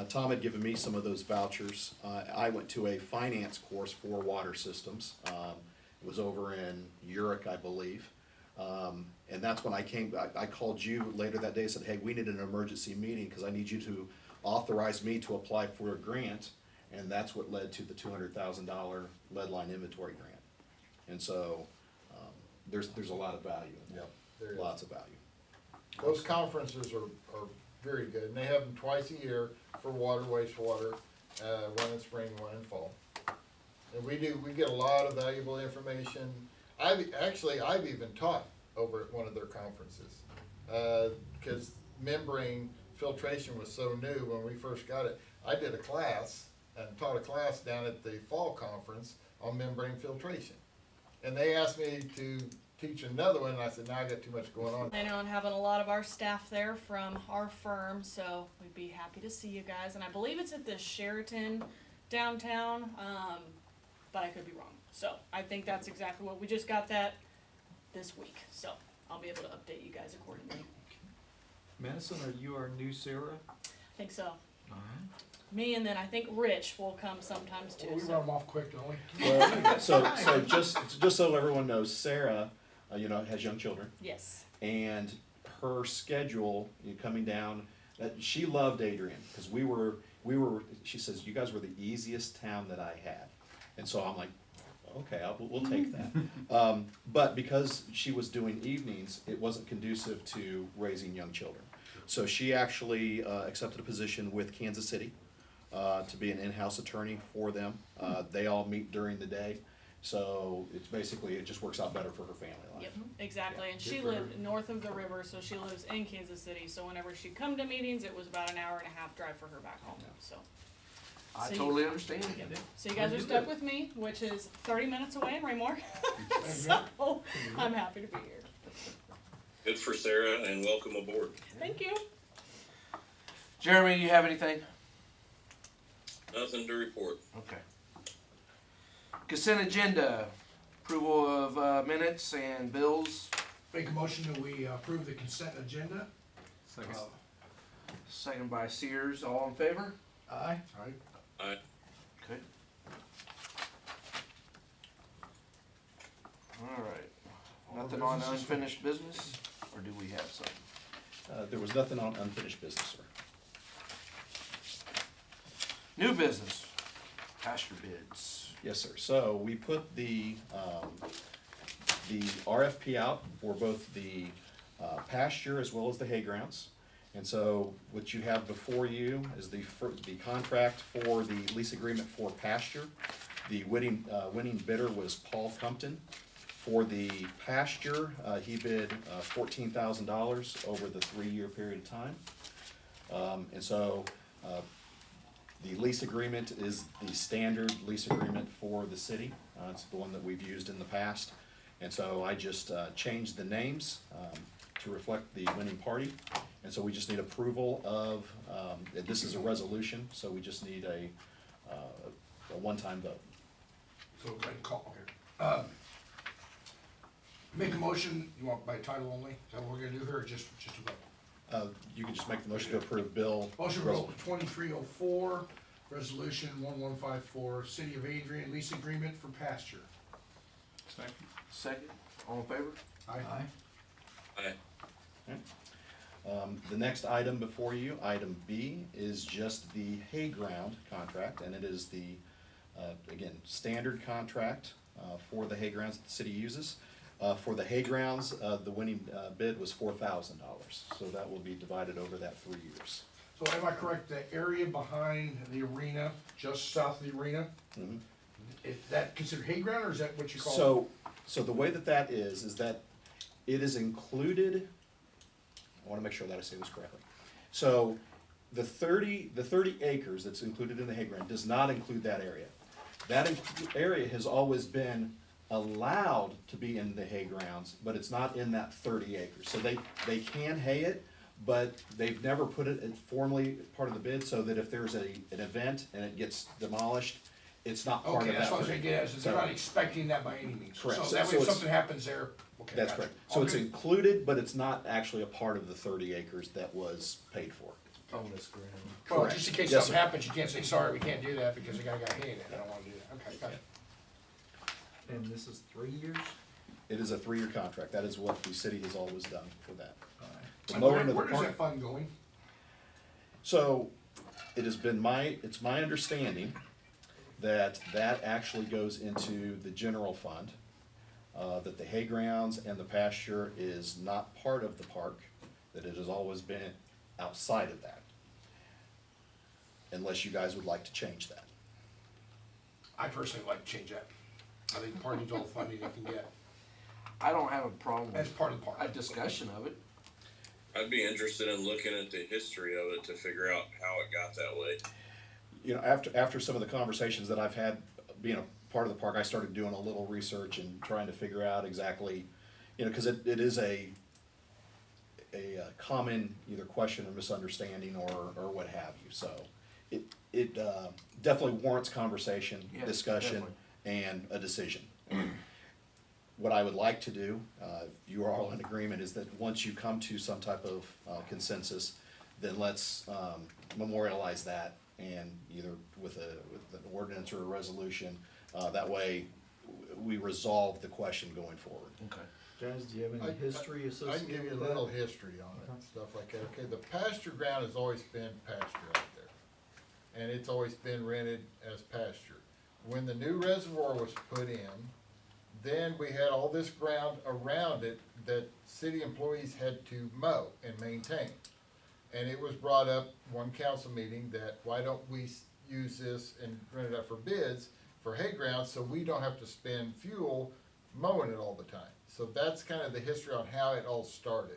Tom had given me some of those vouchers. I went to a finance course for water systems. It was over in Uric, I believe. And that's when I called you later that day and said, hey, we need an emergency meeting because I need you to authorize me to apply for a grant. And that's what led to the $200,000 lead line inventory grant. And so there's a lot of value in that. Yep, there is. Lots of value. Those conferences are very good, and they have them twice a year for water, wastewater, one in spring, one in fall. And we get a lot of valuable information. I've even taught over at one of their conferences. Because membrane filtration was so new when we first got it. I did a class and taught a class down at the fall conference on membrane filtration. And they asked me to teach another one, and I said, no, I got too much going on. Planning on having a lot of our staff there from our firm, so we'd be happy to see you guys. And I believe it's at the Sheraton downtown, but I could be wrong. So I think that's exactly what, we just got that this week, so I'll be able to update you guys accordingly. Madison, are you our new Sarah? I think so. Me and then I think Rich will come sometimes too. Well, we so. run them off quick, don't we? Well, so just so everyone knows, Sarah, has young children, Yes. and her schedule coming down. She loved Adrian because we were. She says, you guys were the easiest town that I had, and so I'm like, okay, we'll take that. But because she was doing evenings, it wasn't conducive to raising young children. So she actually accepted a position with Kansas City to be an in-house attorney for them. They all meet during the day, so it's basically, it just works out better for her family life. Yep, exactly. And Good she for her. lived north of the river, so she lives in Kansas City. So whenever she'd come to meetings, it was about an hour and a half drive for her back home. So, I So you- totally understand. so you guys are stuck with me, which is 30 minutes away in Raymore. So I'm happy to be here. Good for Sarah and welcome aboard. Thank you. Jeremy, you have anything? Nothing to report. Okay. Consent agenda, approval of minutes and bills. Make a motion that we approve the consent agenda. Second. Second by Sears, all in favor? Aye. Aye. Okay. All right. Nothing on unfinished business, or do we have some? There was nothing on unfinished business, sir. New business, pasture bids. Yes, sir. So we put the RFP out for both the pasture as well as the hay grounds. And so what you have before you is the contract for the lease agreement for pasture. The winning bidder was Paul Compton. For the pasture, he bid $14,000 over the 3-year period of time. And so the lease agreement is the standard lease agreement for the city. It's the one that we've used in the past. And so I just changed the names to reflect the winning party. And so we just need approval of, this is a resolution, so we just need a one-time vote. So go ahead and call, okay. Make a motion, you want by title only? Is that what we're gonna do here, or just a vote? You can just make the motion to approve Bill. Motion roll 2304, resolution 1154, City of Adrian lease agreement for pasture. Second. Second, all in favor? Aye. Aye. The next item before you, item B, is just the hay ground contract, and it is the, again, standard contract for the hay grounds that the city uses. For the hay grounds, the winning bid was $4,000, so that will be divided over that 3 years. So am I correct, the area behind the arena, just south of the arena, Mhm. is that considered hay ground, or is that what you call it? So the way that is that it is included, I wanna make sure that I say this correctly. So the 30 acres that's included in the hay ground does not include that area. That area has always been allowed to be in the hay grounds, but it's not in that 30 acres. So they can hay it, but they've never put it in formally part of the bid, so that if there's an event and it gets demolished, it's not part of Okay, that. that's what I was gonna get at, is they're So- not expecting that by any means. Correct. So that way So if it's- something happens there, okay. That's gotcha. correct. So it's Okay. included, but it's not actually a part of the 30 acres that was paid for. Bonus ground. Well, Correct. just in case Yes, something sir. happens, you can't say, sorry, we can't do that because the guy got hay in it, I don't wanna do that, okay, gotcha. And this is 3 years? It is a 3-year contract. That is what the city has always done for that. The And lowering of the where does park- that fund going? So, it has been it's my understanding that actually goes into the general fund, that the hay grounds and the pasture is not part of the park, that it has always been outside of that. Unless you guys would like to change that. I personally like to change that. I think the park needs all the funding it can get. I don't have a problem That's with part of the a park. discussion of it. I'd be interested in looking at the history of it to figure out how it got that way. You know, after some of the conversations that I've had, being a part of the park, I started doing a little research and trying to figure out exactly, you know, because it is a common either question or misunderstanding or what have you. So it definitely warrants conversation, Yeah, discussion, and a decision. What I would like to do, if you are all in agreement, is that once you come to some type of consensus, then let's memorialize that and either with an ordinance or a resolution. That way, we resolve the question going forward. Okay. Guys, do you have I- any history I can associated give you a with little that? history on it and stuff like that. Okay, the pasture ground has always been pasture out there. And it's always been rented as pasture. When the new reservoir was put in, then we had all this ground around it that city employees had to mow and maintain. And it was brought up one council meeting that why don't we use this and rent it out for bids for hay ground so we don't have to spend fuel mowing it all the time. So that's kind of the history on how it all started.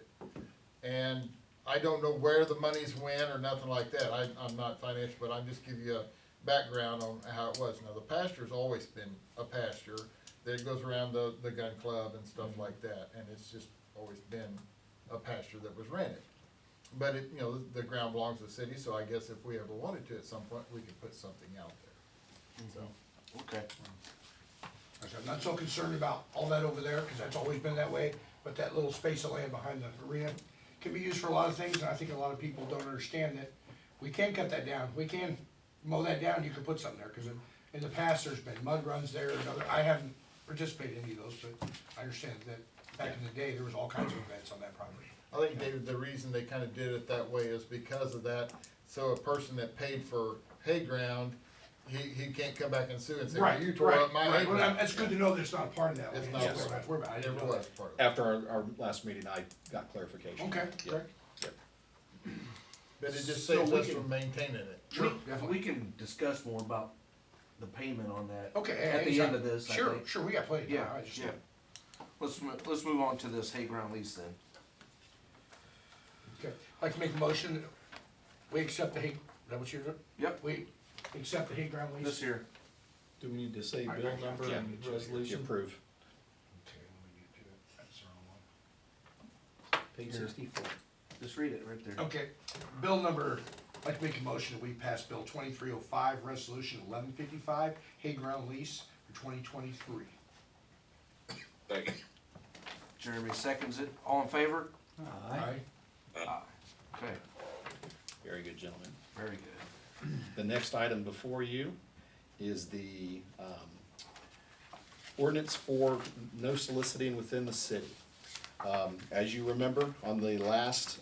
And I don't know where the monies went or nothing like that. I'm not financial, but I'm just giving you a background on how it was. Now, the pasture's always been a pasture that goes around the gun club and stuff like that. And it's just always been a pasture that was rented. But it, you know, the ground belongs to the city, so I guess if we ever wanted to at some point, we could put something out there. So, Okay. I said, I'm not so concerned about all that over there, cause that's always been that way, but that little space of land behind the arena can be used for a lot of things, and I think a lot of people don't understand that we can cut that down, we can mow that down, you can put something there, cause in the past, there's been mud runs there and other, I haven't participated in any of those, but I understand that back in the day, there was all kinds of events on that property. I think, David, the reason they kinda did it that way is because of that, so a person that paid for hay ground, he can't come back and sue and say, well, you tore up my hay Right, well, ground. that's good to know that it's not a part of that. It's Okay, not that's part what I was worried about. I It didn't never know was that. part of it. After our last meeting, I got clarification. Okay, Yep. correct. Yep. But it just So saves we us can- from maintaining it. Sure, We definitely. can discuss more about the payment on that. Okay. At the anytime. end of this, I Sure, think. sure, we got plenty of time, Yeah, I just. yeah. Let's move on to this hay ground lease then. Okay, I'd like to make a motion, that we accept the hay, is that what you're doing? Yep. We accept the hay ground lease. This here. Do we need to say Alright, bill number Yeah. and You resolution? approve. Okay, let me get to it, that's the wrong one. Page 64. Just read it right there. Okay, bill number, I'd like to make a motion that we pass bill 2305, resolution 1155, hay ground lease for 2023. Second. Jeremy seconds it. All in favor? Aye. Okay, Very good, gentlemen. very good. The next item before you is the ordinance for no soliciting within the city. As you remember, on the last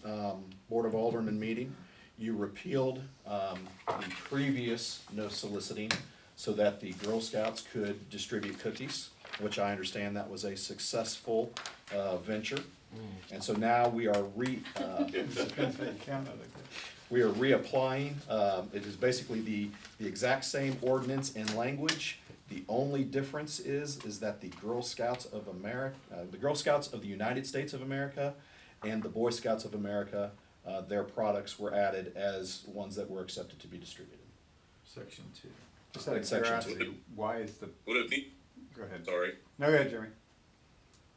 Board of Alderman meeting, you repealed the previous no soliciting so that the Girl Scouts could distribute cookies, which I understand that was a successful venture. And so now we are we are reapplying. It is basically the exact same ordinance and language. The only difference is that the Girl Scouts of America, the Girl Scouts of the United States of America and the Boy Scouts of America, their products were added as ones that were accepted to be distributed. Section 2. Just out of Section curiosity, why is the, Would it be, go ahead. sorry, No, go ahead, Jeremy.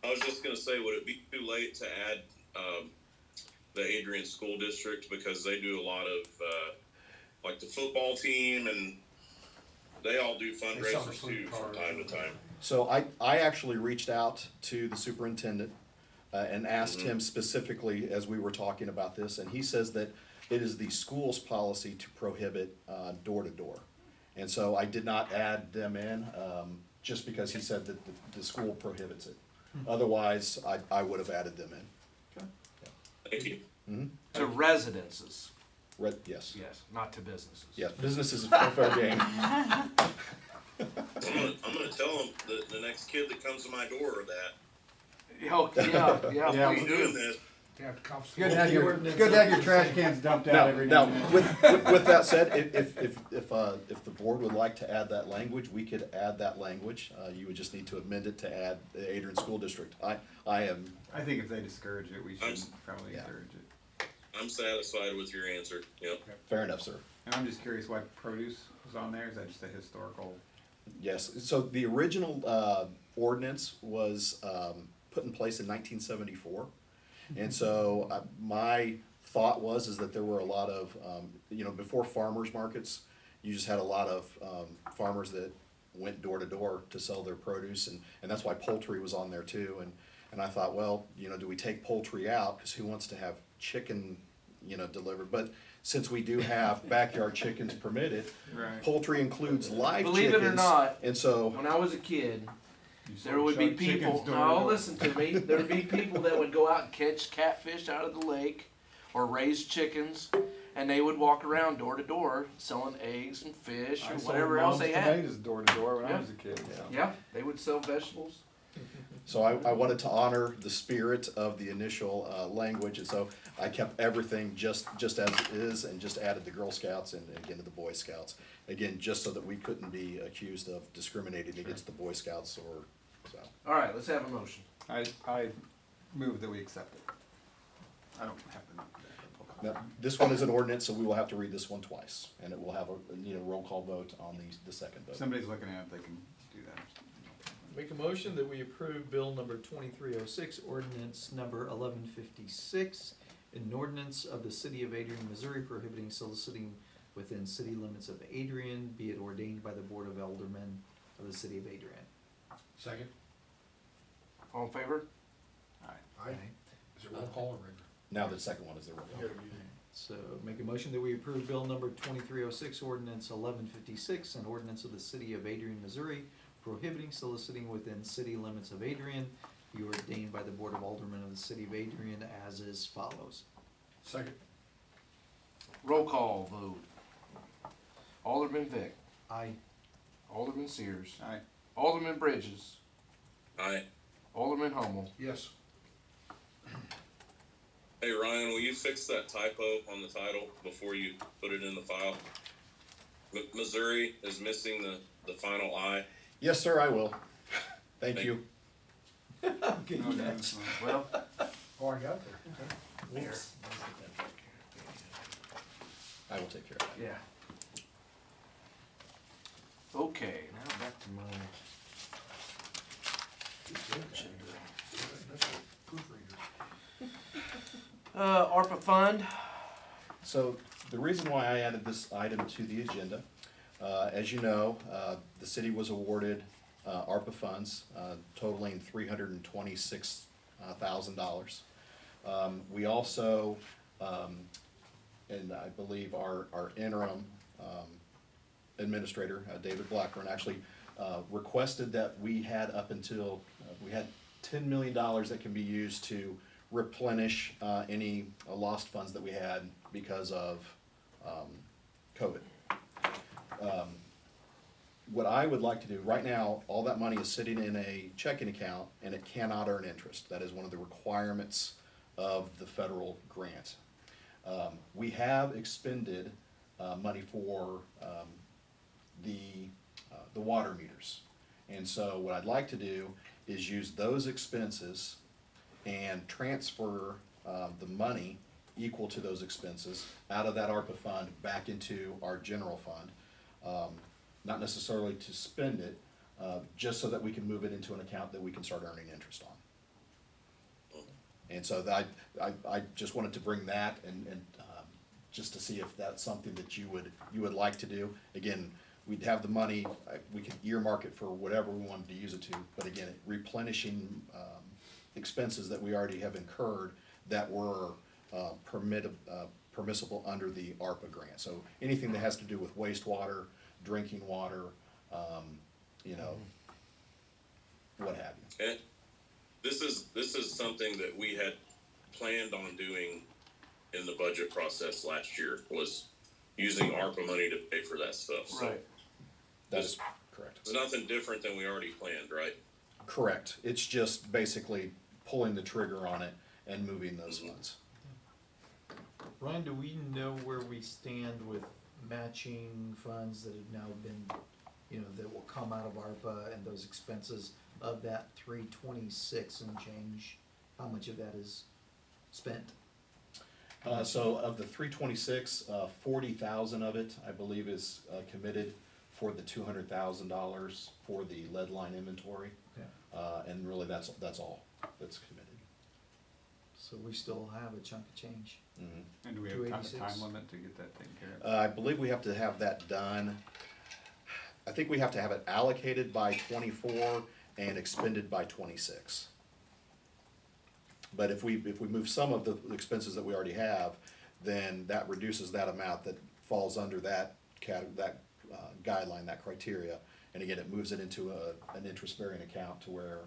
I was just gonna say, would it be too late to add, the Adrian School District, because they do a lot of, like the football team, and they all do sell the fundraisers sleep too from cars. time to time. So I actually reached out to the superintendent and asked him specifically as we were talking about this, and he says that it is the school's policy to prohibit door to door. And so I did not add them in, just because he said that the school prohibits it. Otherwise, I would have added them in. Thank you. To residences, Yes, yes, not to businesses. yes, businesses is fair game. I'm gonna tell them, the next kid that comes to my door that, Oh, yeah, Yeah, yeah, I'm please doing do. this, You have to It's confiscate. good to have your trash cans dumped out every Now, now and then. with that said, if the board would like to add that language, we could add that language. You would just need to amend it to add the Adrian School District. I am, I think if they discourage it, we should probably Yeah. encourage it. I'm satisfied with your answer, yep. fair enough, sir. And I'm just curious why produce was on there. Is that just a historical? Yes, so the original ordinance was put in place in 1974. And so my thought was that there were a lot of, before farmers markets, you just had a lot of farmers that went door to door to sell their produce, and that's why poultry was on there too. And I thought, well, do we take poultry out, because who wants to have chicken, delivered? But since we do have backyard chickens permitted, Right. poultry includes live Believe chickens. it or not, And so, when I was a kid, You there sold would be chickens people, door to no, door. listen to me, there would be people that would go out and catch catfish out of the lake or raise chickens, and they would walk around door to door selling eggs and fish or whatever else they had. Tomatoes door to door when Yeah. I was a kid. So. Yeah, they would sell vegetables. So I wanted to honor the spirit of the initial language, and so I kept everything just as it is, and just added the Girl Scouts and again to the Boy Scouts. Again, just so that we couldn't be accused of discriminating against the Boy Scouts or so. All right, let's have a motion. I move that we accept it. I don't have to. Now, this one is an ordinance, so we will have to read this one twice, and it will have a roll call vote on the second If vote. somebody's looking at it, they can do that. Make a motion that we approve bill number 2306, ordinance number 1156, an ordinance of the city of Adrian, Missouri prohibiting soliciting within city limits of Adrian, be it ordained by the Board of Aldermen of the city of Adrian. Second. All in favor? Aye. Is it roll call or regular? Now the second one is the roll call. So make a motion that we approve bill number 2306, ordinance 1156, an ordinance of the city of Adrian, Missouri prohibiting soliciting within city limits of Adrian, be ordained by the Board of Aldermen of the city of Adrian as is follows. Second. Roll call vote. Alderman Vick, Aye. Alderman Sears, Aye. Alderman Bridges, Aye. Alderman Hummel. Yes. Hey Ryan, will you fix that typo on the title before you put it in the file? Missouri is missing the final I. Yes, sir, I will. Thank you. Okay, Oh, no, next. Well, Oh, I got there. Okay. I will take care of that. yeah. Okay, now back to my ARPA fund. So the reason why I added this item to the agenda, as you know, the city was awarded ARPA funds totaling $326,000. We also, and I believe our interim administrator, David Blackburn, actually requested that we had up until, we had $10 million that can be used to replenish any lost funds that we had because of COVID. What I would like to do, right now, all that money is sitting in a checking account and it cannot earn interest. That is one of the requirements of the federal grant. We have expended money for the water meters. And so what I'd like to do is use those expenses and transfer the money equal to those expenses out of that ARPA fund back into our general fund. Not necessarily to spend it, just so that we can move it into an account that we can start earning interest on. And so I just wanted to bring that and just to see if that's something that you would like to do. Again, we'd have the money, we could earmark it for whatever we wanted to use it to, but again, replenishing expenses that we already have incurred that were permissible under the ARPA grant. So anything that has to do with wastewater, drinking water, what have you. And this is something that we had planned on doing in the budget process last year, was using ARPA money to pay for that stuff. So Right. That is correct. it's nothing different than we already planned, right? Correct. It's just basically pulling the trigger on it and moving those funds. Ryan, do we know where we stand with matching funds that have now been, that will come out of ARPA and those expenses of that 326 and change? How much of that is spent? So of the 326, 40,000 of it, I believe, is committed for the $200,000 for the lead line inventory. Yeah. And really, that's all that's committed. So we still have a chunk of change. Mhm. And do we have a 286. time limit to get that taken care of? I believe we have to have that done. I think we have to have it allocated by 24 and expended by 26. But if we move some of the expenses that we already have, then that reduces that amount that falls under that guideline, that criteria. And again, it moves it into an interest-bearing account to where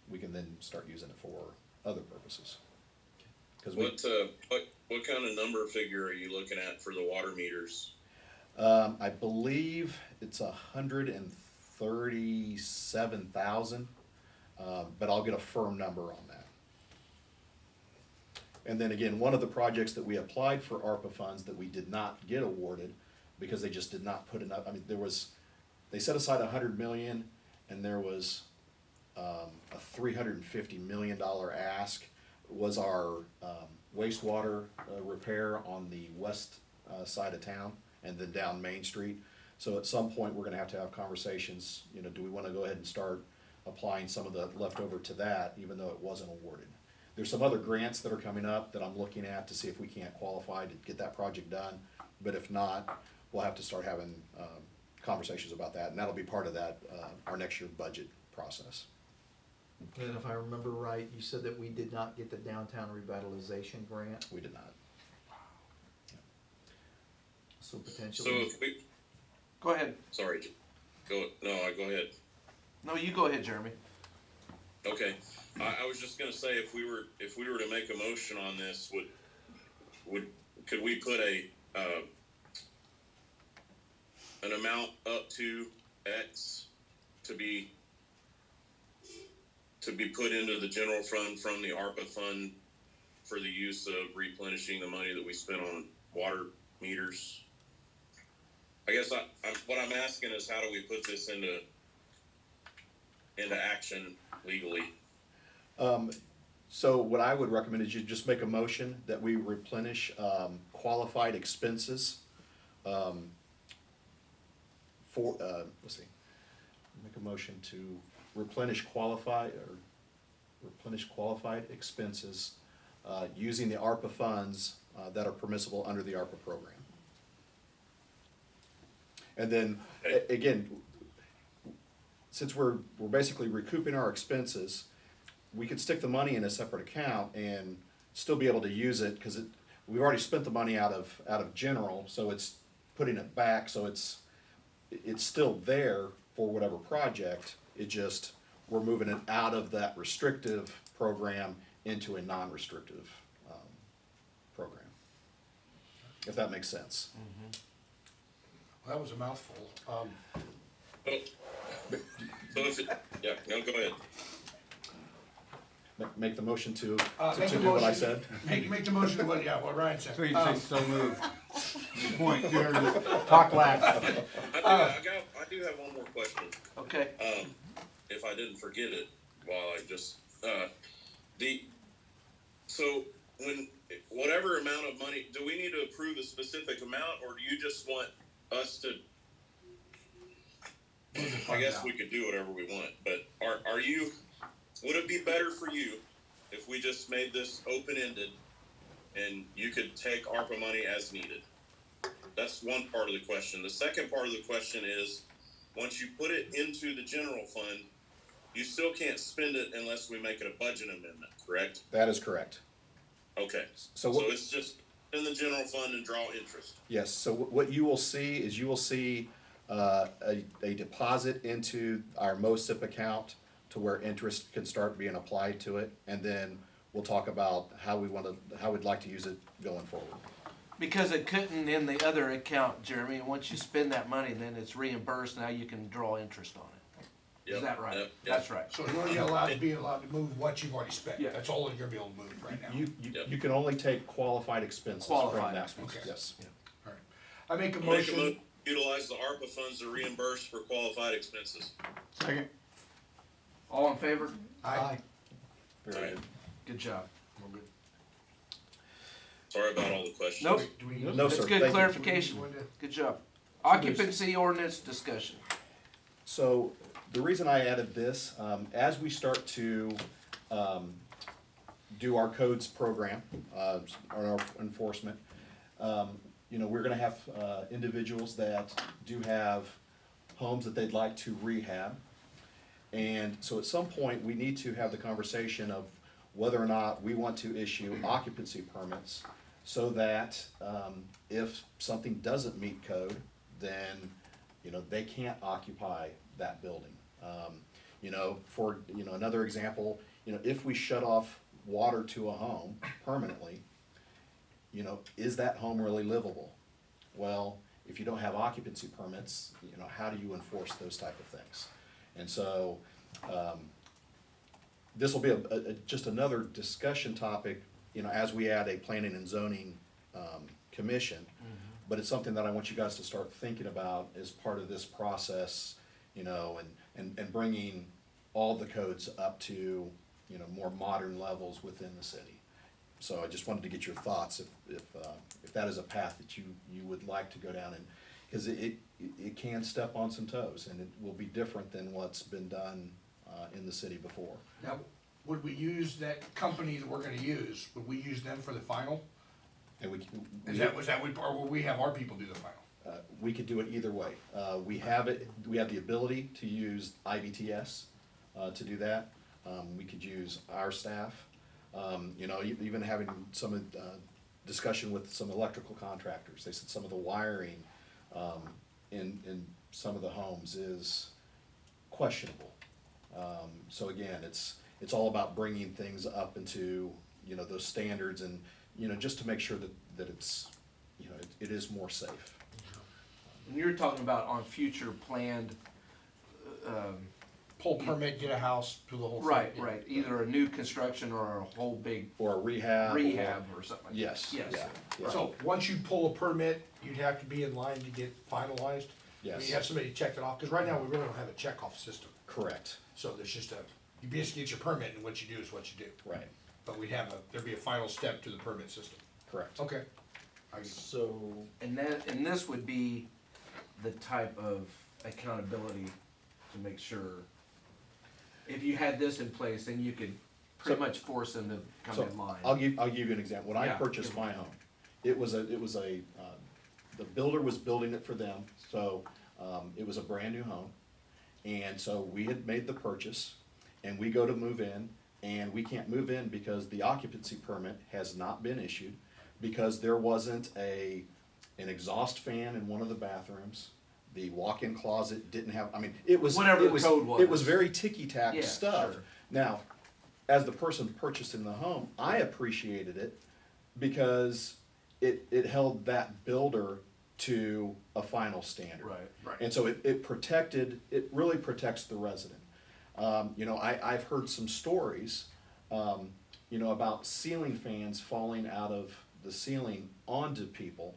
we can then start using it for other purposes. What kind of number figure are you looking at for the water meters? I believe it's 137,000, but I'll get a firm number on that. And then again, one of the projects that we applied for ARPA funds that we did not get awarded because they just did not put enough. I mean, they set aside $100 million, and there was a $350 million ask. Was our wastewater repair on the west side of town and then down Main Street. So at some point, we're gonna have to have conversations, do we wanna go ahead and start applying some of the leftover to that, even though it wasn't awarded? There's some other grants that are coming up that I'm looking at to see if we can't qualify to get that project done. But if not, we'll have to start having conversations about that, and that'll be part of that, our next year budget process. And if I remember right, you said that we did not get the downtown revitalization grant, We did not. so So potentially. if we, Go ahead. sorry, go ahead. No, you go ahead, Jeremy. Okay, I was just gonna say, if we were to make a motion on this, could we put an amount up to X to be put into the general fund from the ARPA fund for the use of replenishing the money that we spent on water meters? I guess what I'm asking is, how do we put this into action legally? So what I would recommend is you just make a motion that we replenish qualified expenses for, make a motion to replenish qualified expenses using the ARPA funds that are permissible under the ARPA program. And then, again, since we're basically recouping our expenses, we could stick the money in a separate account and still be able to use it, because we've already spent the money out of general, so it's putting it back, so it's still there for whatever project. It just, we're moving it out of that restrictive program into a non-restrictive program, if that makes sense. Well, that was a mouthful. So no, go ahead. Make the motion to Make the do what I motion. said. Make the motion to what Ryan said. So you say so moved. Point, talk last. I do have one more question. Okay. If I didn't forget it while I just, so when, whatever amount of money, do we need to approve a specific amount, or do you just want us to, I guess we could do whatever we want, but would it be better for you if we just made this open-ended and you could take ARPA money as needed? That's one part of the question. The second part of the question is, once you put it into the general fund, you still can't spend it unless we make it a budget amendment, correct? That is correct. Okay, So so it's just in the general fund and draw interest. Yes, so what you will see is a deposit into our MOSIP account to where interest can start being applied to it, and then we'll talk about how we'd like to use it going forward. Because it couldn't in the other account, Jeremy, and once you spend that money, then it's reimbursed, now you can draw interest on it. Is that right? Yep. That's right. So you're only allowed to move what you've already spent, Yeah. that's all you're gonna be able to move right now. You can only take qualified expenses from Qualified that, expenses. yes. Alright. I make a Make a motion, motion, utilize the ARPA funds to reimburse for qualified expenses. Second. All in favor? aye, Very good. Good job. we're good. Sorry about all the questions. Nope. Do we? No, That's sir, good thank you. clarification. Good job. Occupancy ordinance discussion. So the reason I added this, as we start to do our codes program, our enforcement, we're gonna have individuals that do have homes that they'd like to rehab. And so at some point, we need to have the conversation of whether or not we want to issue occupancy permits so that if something doesn't meet code, then, they can't occupy that building. For another example, if we shut off water to a home permanently, is that home really livable? Well, if you don't have occupancy permits, how do you enforce those type of things? And so, this will be just another discussion topic, as we add a planning and zoning, commission. But it's something that I want you guys to start thinking about as part of this process, and bringing all the codes up to, more modern levels within the city. So I just wanted to get your thoughts if that is a path that you would like to go down, and, cause it can step on some toes, and it will be different than what's been done, in the city before. Now, would we use that company that we're gonna use, would we use them for the final? And Or will we have our people do the final? we could do it either way. We have the ability to use IBTS, to do that. We could use our staff, even having some, discussion with some electrical contractors. They said some of the wiring, in some of the homes is questionable. So again, it's all about bringing things up into, those standards and, just to make sure that it's, it is more safe. And you're talking about on future planned, Pull permit, get a house, do the whole thing. right, either a new construction or a whole big Or a rehab. rehab or something like that. Yes, Yes. yeah. So, once you pull a permit, you'd have to be in line to get finalized? Yes. You have somebody check it off, cause right now we really don't have a checkoff system. Correct, So there's just you basically get your permit and what you do is what you do. right, But there'd be a final step to the permit system. correct. Okay. So, And this would be the type of accountability to make sure, if you had this in place, then you could pretty much force them to come So in line. I'll give you an example. When I Yeah. purchased my home, it was a, the builder was building it for them, so, it was a brand new home. And so we had made the purchase, and we go to move in, and we can't move in because the occupancy permit has not been issued, because there wasn't an exhaust fan in one of the bathrooms. The walk-in closet didn't have, it was. Whatever it the was- code was. It was very ticky-tack Yeah, stuff. sure. Now, as the person purchasing the home, I appreciated it because it held that builder to a final standard. Right. And so it really protects the resident. I've heard some stories, about ceiling fans falling out of the ceiling onto people.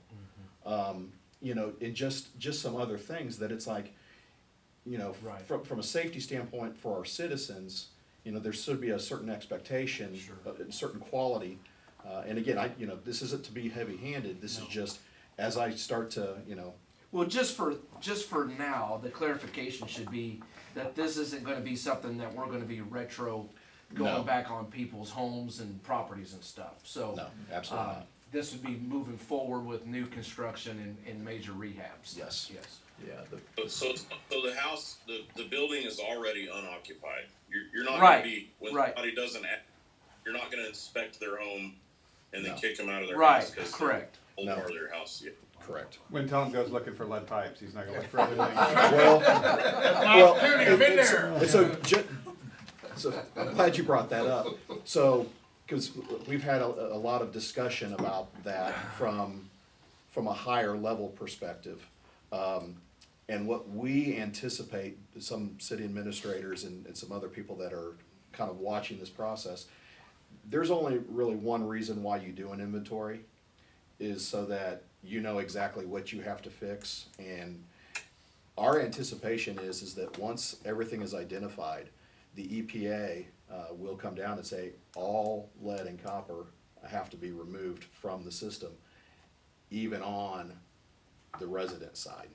And just some other things that it's like, Right. from a safety standpoint for our citizens, there should be a certain expectation, Sure. a certain quality. And again, this isn't to be heavy-handed, this is just, as I start to, Well, just for now, the clarification should be that this isn't gonna be something that we're gonna be retro No. going back on people's homes and properties and stuff, so. no, absolutely not. This would be moving forward with new construction and major rehabs. Yes. Yes. yeah, So the house, the building is already unoccupied. You're not Right, gonna be, when right. somebody doesn't you're not gonna inspect their home and then No. kick them out of their Right, house. 'Cause correct. they're No. part of their house. Yeah. Correct. When Tom goes looking for lead pipes, he's not gonna look for everything. Well, Opportunity, I'm in there. and so I'm glad you brought that up. So, because we've had a lot of discussion about that from a higher level perspective. And what we anticipate, some city administrators and some other people that are kind of watching this process, there's only really one reason why you do an inventory, is so that you know exactly what you have to fix. And our anticipation is that once everything is identified, the EPA will come down and say all lead and copper have to be removed from the system, even on the resident side.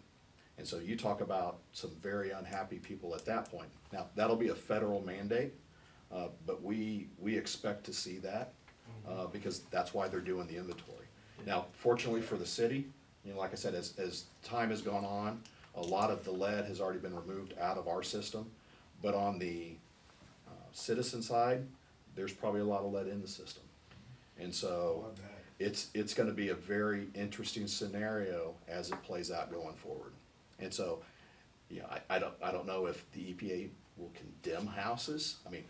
And so you talk about some very unhappy people at that point. Now, that'll be a federal mandate, but we expect to see that, because that's why they're doing the inventory. Now, fortunately for the city, you know, like I said, as time has gone on, a lot of the lead has already been removed out of our system, but on the citizen side, there's probably a lot of lead in the system. And so it's gonna be a very interesting scenario as it plays out going forward. And so, yeah, I don't know if the EPA will condemn houses. I mean,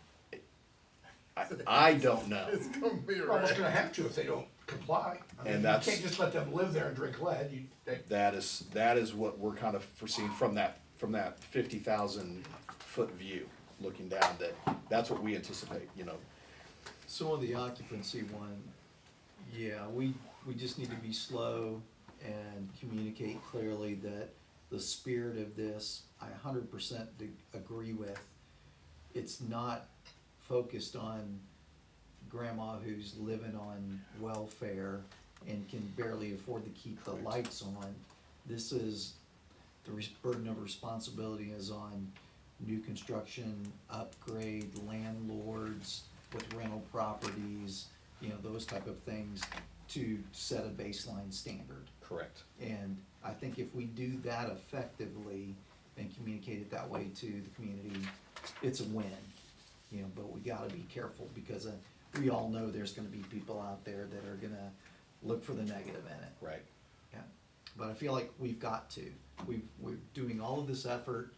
I don't know. It's gonna be They're almost right. gonna have to if they don't comply. I mean, And you that's- can't just let them live there and drink lead. That is what we're kind of foreseeing from that 50,000-foot view, looking down, that's what we anticipate, you know. So on the occupancy one, yeah, we just need to be slow and communicate clearly that the spirit of this, I 100% agree with. It's not focused on grandma who's living on welfare and can barely afford to keep the lights on. This is, the burden of responsibility is on new construction, upgrade, landlords with rental properties, you know, those type of things, to set a baseline standard. Correct. And I think if we do that effectively and communicate it that way to the community, it's a win. You know, but we gotta be careful, because we all know there's gonna be people out there that are gonna look for the negative in it. Right. Yeah, but I feel like we've got to. We're doing all of this effort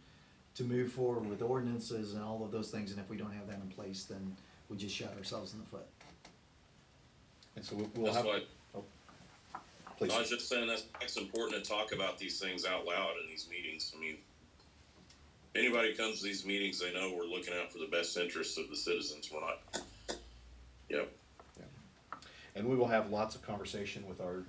to move forward with ordinances and all of those things, and if we don't have that in place, then we just shot ourselves in the foot. And so we'll That's have. why, Oh, please. I was just saying that's important to talk about these things out loud in these meetings. I mean, anybody comes to these meetings, they know we're looking out for the best interests of the citizens. We're not, yep. And we will have lots of conversation with our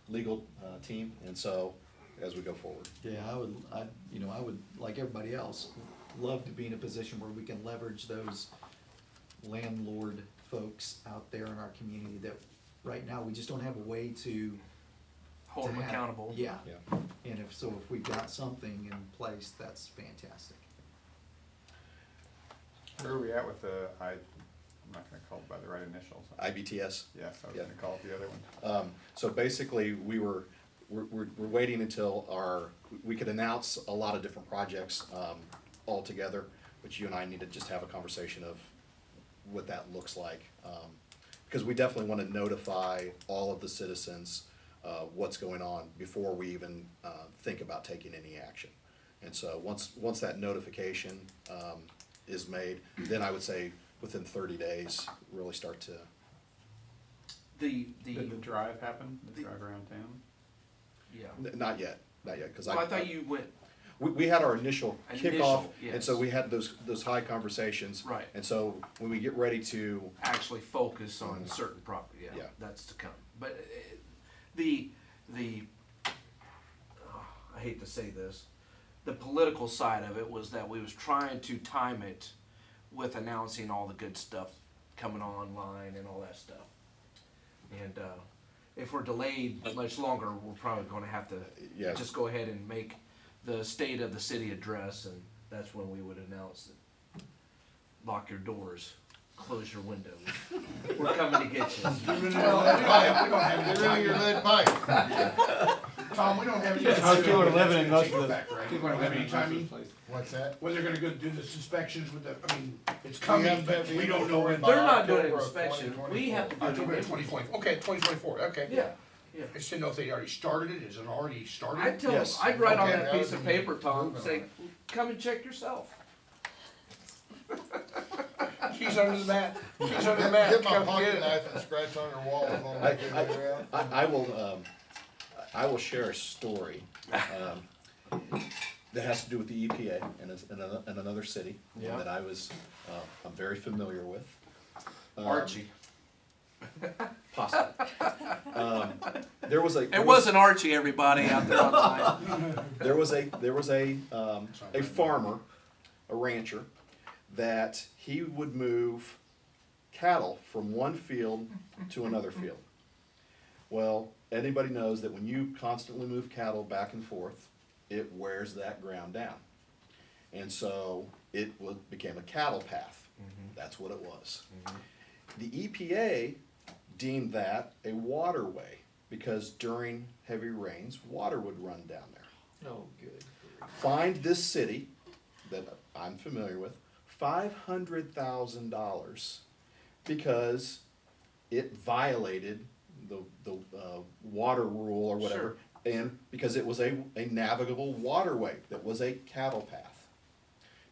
legal team, and so, as we go forward. Yeah, I would, like everybody else, love to be in a position where we can leverage those landlord folks out there in our community that right now we just don't have a way to Hold them have- accountable. Yeah, Yeah. and if we've got something in place, that's fantastic. Where are we at with the, I'm not gonna call it by the right initials. IBTS. Yes, I was Yeah. gonna call it the other one. So basically, we're waiting until we could announce a lot of different projects all together, but you and I need to just have a conversation of what that looks like. Because we definitely want to notify all of the citizens what's going on before we even think about taking any action. And so once that notification is made, then I would say within 30 days, really start to. Did the drive happen, the drive around town? Yeah. Not yet, because Well, I thought you went, we had our initial kickoff, Initial, and so yes. we had those high conversations. Right. And so when we get ready to, actually focus on certain property, Yeah. that's to come. But I hate to say this, the political side of it was that we was trying to time it with announcing all the good stuff coming online and all that stuff. And if we're delayed much longer, we're probably gonna have to Yeah. just go ahead and make the state of the city address, and that's when we would announce it. Lock your doors, close your windows. We're coming to get you. Well, we don't have any Get rid of your lead pipe. Tom, we don't have any. Most people are living in most of Take the- effect, right? People are We don't have living any in most of the timing places. What's that? when they're gonna go do this inspections with the, I mean, it's We coming, have to but have the we don't know inventory when. by They're not doing an October of inspection, we have to do October it. 2020, okay, 2024, okay. Yeah, yeah. I just didn't know if they already started it, is it already started? I'd tell Yes. them, I'd write on Okay. that piece of paper, Tom, Moving say, come and check yourself. She's under the mat, she's under the mat, Get my come pocket get it. knife and scratch on your wall and I'll make it around. I will share a story. that has to do with the EPA in another city, Yeah. that I'm very familiar with. Archie. Possibly. There was It wasn't Archie, everybody out there online. There was a farmer, a rancher, that he would move cattle from one field to another field. Well, anybody knows that when you constantly move cattle back and forth, it wears that ground down. And so it became a cattle path. That's what it was. The EPA deemed that a waterway because during heavy rains, water would run down there. Oh, good. Fined this city that I'm familiar with $500,000 because it violated the water rule or whatever, and because it was a navigable waterway that was a cattle path.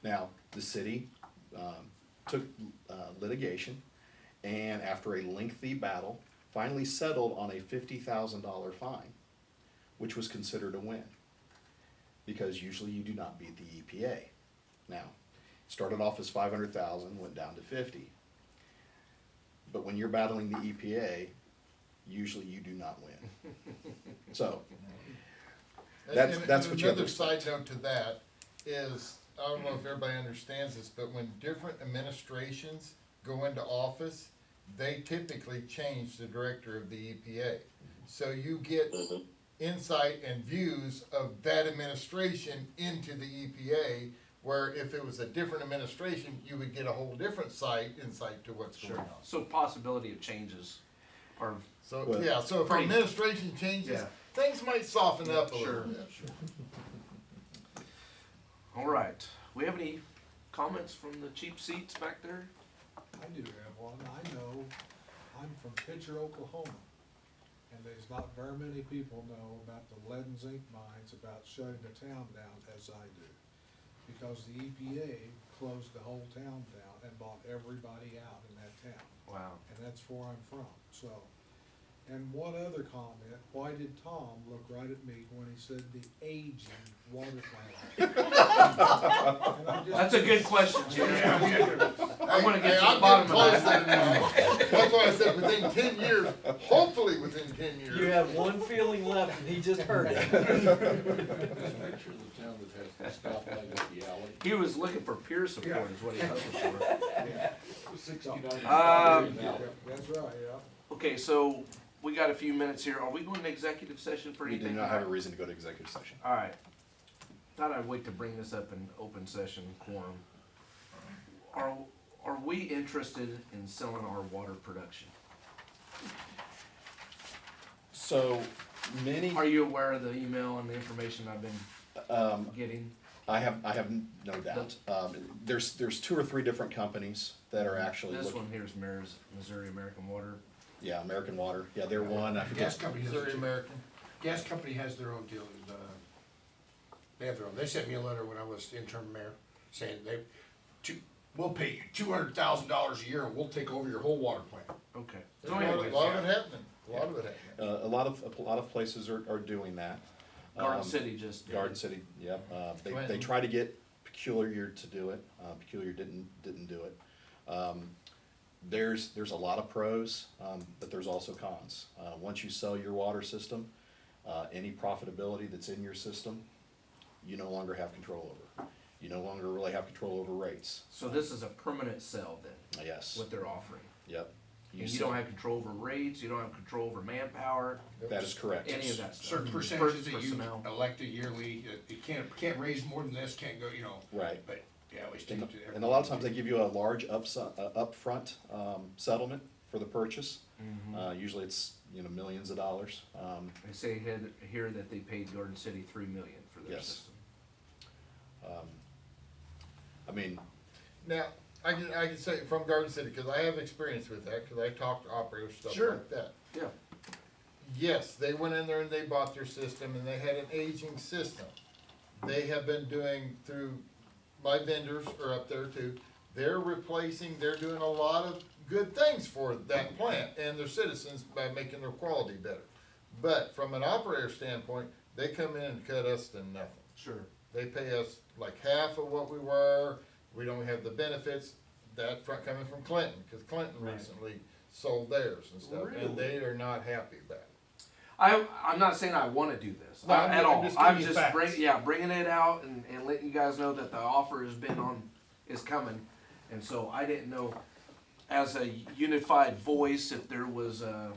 Now the city took litigation, and after a lengthy battle, finally settled on a $50,000 fine, which was considered a win, because usually you do not beat the EPA. Now, started off as 500,000, went down to 50. But when you're battling the EPA, usually you do not win. So, that's what you have to Another expect. side note to that is, I don't know if everybody understands this, but when different administrations go into office, they typically change the director of the EPA. So you get insight and views of that administration into the EPA, where if it was a different administration, you would get a whole different insight to what's going on. So possibility of changes are, So, Well, yeah, so if pretty- administration changes, Yeah. things might soften up a Sure. little bit. all right. We have any comments from the cheap seats back there? I do have one. I know, I'm from Pitcher, Oklahoma, and there's not very many people know about the lead and zinc mines, about shutting the town down as I do. Because the EPA closed the whole town down and bought everybody out in that town, Wow. and that's where I'm from, so. And one other comment, why did Tom look right at me when he said the aging water plant? And I'm just- That's a good question, Jim. I'm gonna get to I'm the bottom getting of close that. there now. That's why I said within 10 years, hopefully within 10 years. You have one feeling left, and he just heard it. He was looking for peer support is what he was looking for. That's right, yeah. Okay, so we got a few minutes here. Are we going to executive session for We anything? do not have a reason to go to executive session. All right. Thought I'd wait to bring this up in open session quorum. Are we interested in selling our water production? So many, Are you aware of the email and the information I've been getting? I have no doubt. There's 2 or 3 different companies that are actually This looking. one here is Missouri American Water. Yeah, American Water. Yeah, they're one. I Gas forget. company has Missouri their, American. gas company has their own deal. They have their own. They sent me a letter when I was interim mayor saying we'll pay you $200,000 a year and we'll take over your whole water plant. Okay. There's So a anyways, lot of it happening, a lot of it happening. A lot of places are doing that. Garden City just did. Garden City, yep. They Clinton. try to get Peculiar to do it. Peculiar didn't do it. There's a lot of pros, but there's also cons. Once you sell your water system, any profitability that's in your system, you no longer have control over. You no longer really have control over rates. So this is a permanent sell then, Yes, what they're offering. yep. And you sell- don't have control over rates, you don't have control over manpower, That is correct. any of that stuff. Certain percentages that you Personnel. elect a yearly, you can't raise more than this, can't go, Right. but, yeah, we stick And, to everything. and a lot of times they give you a large upfront settlement for the purchase. Usually it's millions of dollars. They say here that they paid Garden City $3 million for their Yes. system. I mean, Now, I can say from Garden City, cause I have experience with that, cause I talked to operators, stuff Sure. like that. Yeah. Yes, they went in there and they bought their system and they had an aging system. They have been doing through, my vendors are up there too, they're doing a lot of good things for that plant and their citizens by making their quality better. But from an operator standpoint, they come in and cut us to nothing. Sure. They pay us like half of what we were, we don't have the benefits, that coming from Clinton, cause Clinton Right. recently sold theirs and stuff, Really? and they are not happy about it. I'm not saying I wanna do this, No, at I'm all. just I'm giving you just facts. bringing it out and letting you guys know that the offer is coming. And so I didn't know, as a unified voice, if there was a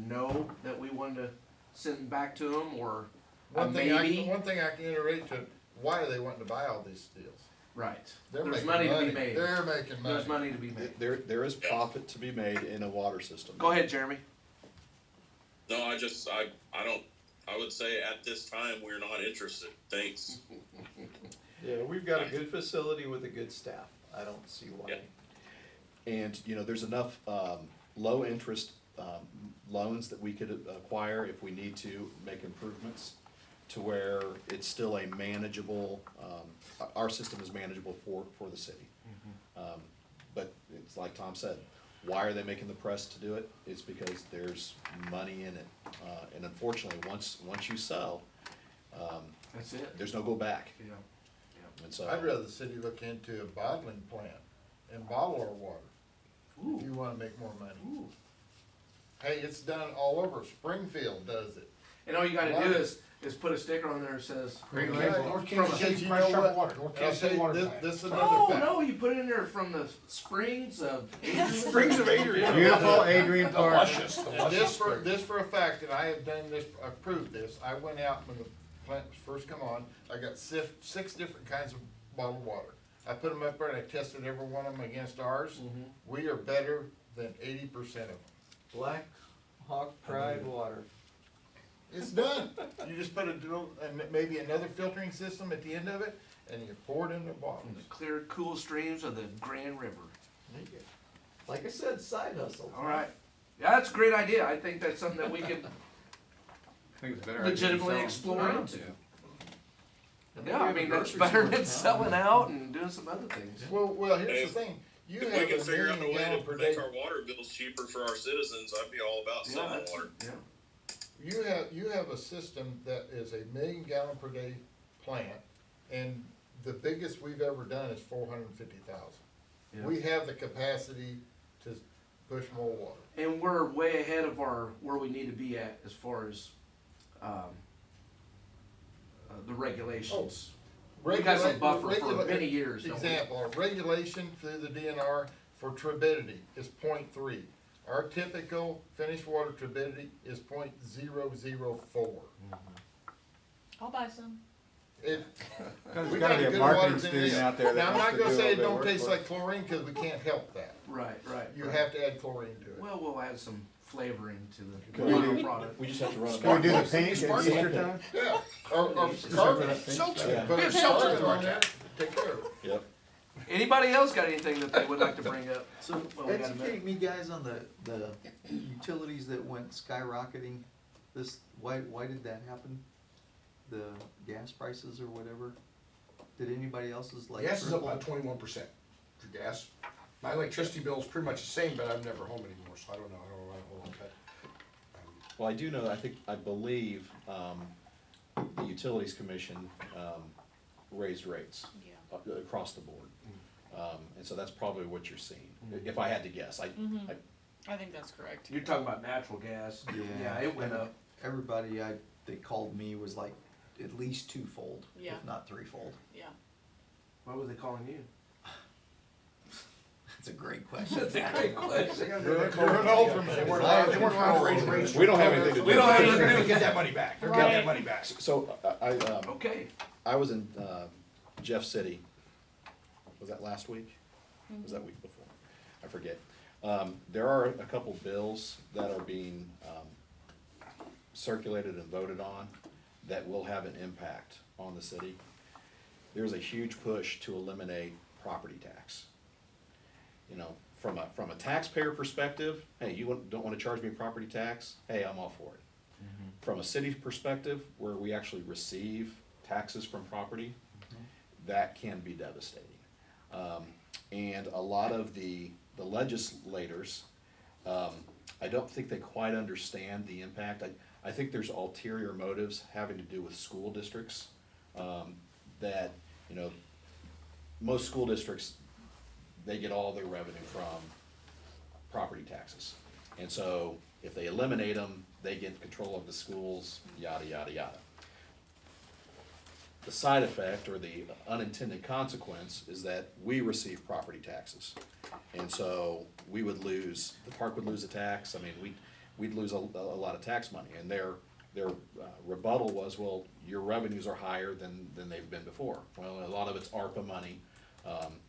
no that we wanted to send back to them, or a One thing maybe. I can iterate to, why are they wanting to buy all these deals? Right. They're There's making money to be made. They're making money. There's money to be made. There is profit to be made in a water system. Go ahead, Jeremy. No, I would say at this time, we're not interested. Thanks. Yeah, we've got a good facility with a good staff. I don't see why. Yeah. And, you know, there's enough, low interest, loans that we could acquire if we need to make improvements to where it's still a manageable, our system is manageable for the city. But it's like Tom said, why are they making the press to do it? It's because there's money in it. And unfortunately, once you sell, That's it. there's no go back. Yeah. And so. I'd rather the city look into a bottling plant and bottle our water, if you wanna make more money. Ooh. Hey, it's done all over, Springfield does it. And all you gotta do is put a sticker on there that says. Right. North Kansas Because City you Price know Sharp what? Water, North And I'll Kansas tell City you, Water this, Plant. this is another Oh, fact. no, you put it in there from the springs of Springs of Adrian. Beautiful Adrian The Park. luscious, the And luscious this for a fact, and I have done this, I've proved this, I went out when the plant was first come on, I got 6 different kinds of bottled water. I put them up there and I tested every one of them against ours. We are better than 80% of them. Black Hawk Pride water. It's done. You just put a little, and maybe another filtering system at the end of it, and you pour it in the bottles. from the clear, cool streams of the Grand River. Like I said, side hustle. All right. Yeah, that's a great idea. I think that's something that we could I think it's a better idea than legitimately selling. explore into. And Yeah, we I have a mean, that's grocery better store in than town. selling out and doing some other things. Well, here's the thing. You If have we can a figure out a million way gallon per to day. make our water bills cheaper for our citizens, I'd be all about Yeah, selling that's- water. yeah. You have a system that is a 1,000,000 gallon per day plant, and the biggest we've ever done is 450,000. Yeah. We have the capacity to push more water. And we're way ahead of where we need to be at as far as, the regulations. We got some buffer for many years, don't we? Example, our regulation through the DNR for turbidity is 0.3. Our typical finished water turbidity is 0.004. I'll buy some. It, There's we gotta got be a good marketing waters in student this. out there that Now, I'm wants not to gonna do say all it that don't work taste for like chlorine, cause we can't help that. Right. You have to add chlorine to it. Well, we'll add some flavoring to the Can we final do- product. We just have to run a. Can we do the market. pink at Smart Easter market. time? Yeah, or carbon, seltzer, Yeah. put We a have seltzer carbon to our on there, take care of it. Yep. Anybody else got anything that they would like to bring up? So Well, we got a minute. educate me guys on the utilities that went skyrocketing. Why did that happen? The gas prices or whatever? Did anybody else's like? Gas is up about 21% for gas. My electricity bill is pretty much the same, but I'm never home anymore, so I don't know, I don't run a whole lot, but. Well, I do know, I believe, the Utilities Commission, raised rates Yeah. across the board. And so that's probably what you're seeing, if I had to guess. I think that's correct. You're talking about natural gas. Yeah, it went up. Everybody they called me was like at least twofold, Yeah. if not threefold. Yeah. What were they calling you? That's a great question. That's a great question. You're an Alderman. They weren't allowed to raise rates. We don't have anything to do We don't have They're anything to do gonna with get that money back, they're getting that Right. money back. So, Okay. I was in, Jeff City, was that last week? Was that week before? I forget. There are a couple bills that are being, circulated and voted on that will have an impact on the city. There's a huge push to eliminate property tax. You know, from a taxpayer perspective, hey, don't wanna charge me property tax? Hey, I'm all for it. From a city perspective, where we actually receive taxes from property, that can be devastating. And a lot of the legislators, I don't think they quite understand the impact. I think there's ulterior motives having to do with school districts, that, you know, most school districts, they get all their revenue from property taxes. And so if they eliminate them, they get control of the schools, yada, yada, yada. The side effect or the unintended consequence is that we receive property taxes. And so we would lose, the park would lose a tax, I mean, we'd lose a lot of tax money. And their rebuttal was, well, your revenues are higher than they've been before. Well, a lot of it's ARPA money,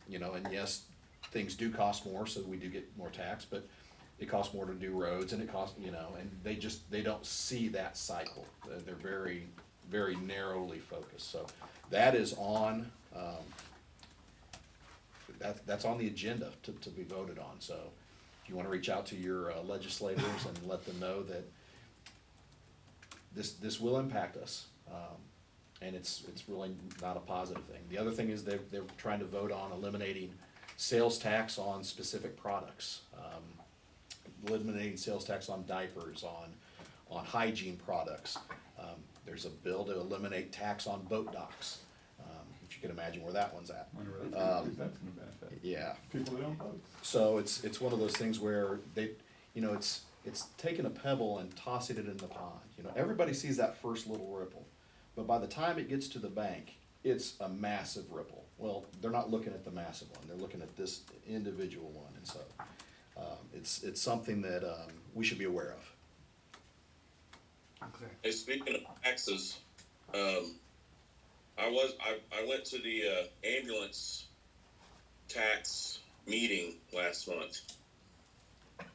you know, and yes, things do cost more, so we do get more tax, but it costs more to do roads, and it costs, you know, and they don't see that cycle. They're very, very narrowly focused. So that is on, that's on the agenda to be voted on. So if you want to reach out to your legislators and let them know that this will impact us, and it's really not a positive thing. The other thing is they're trying to vote on eliminating sales tax on specific products, eliminating sales tax on diapers, on hygiene products. There's a bill to eliminate tax on boat docks, if you can imagine where that one's at. Wonder where that's gonna benefit. Yeah. People that own boats. So it's one of those things where they, you know, it's taking a pebble and tossing it in the pond. You know, everybody sees that first little ripple, but by the time it gets to the bank, it's a massive ripple. Well, they're not looking at the massive one; they're looking at this individual one, and so it's something that we should be aware of. Hey, speaking of taxes, I went to the ambulance tax meeting last month.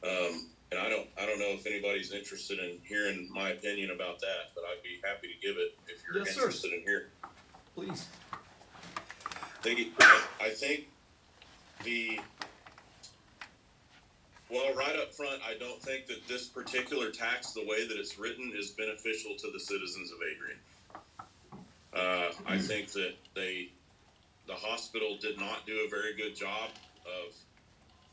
And I don't know if anybody's interested in hearing my opinion about that, but I'd be happy to give it if you're Yes, sir. interested in hearing. Please. I think well, right up front, I don't think that this particular tax, the way that it's written, is beneficial to the citizens of Adrian. I think that the hospital did not do a very good job of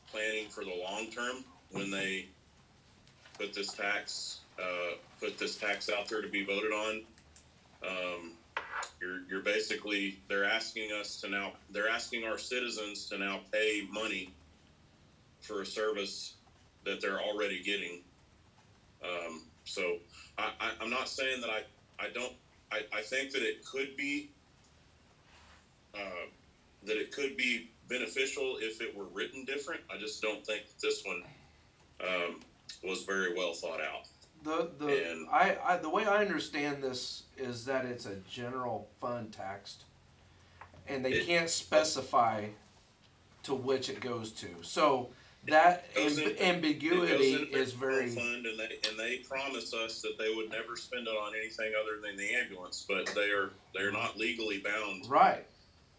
planning for the long term when they put this tax out there to be voted on. You're basically, they're asking our citizens to now pay money for a service that they're already getting. So I'm not saying that I think that it could be beneficial if it were written different. I just don't think that this one was very well thought out. The way I understand this is that it's a general fund tax, and they can't specify to which it goes to. So that ambiguity is very. Fund, and they promised us that they would never spend it on anything other than the ambulance, but they're not legally bound. Right.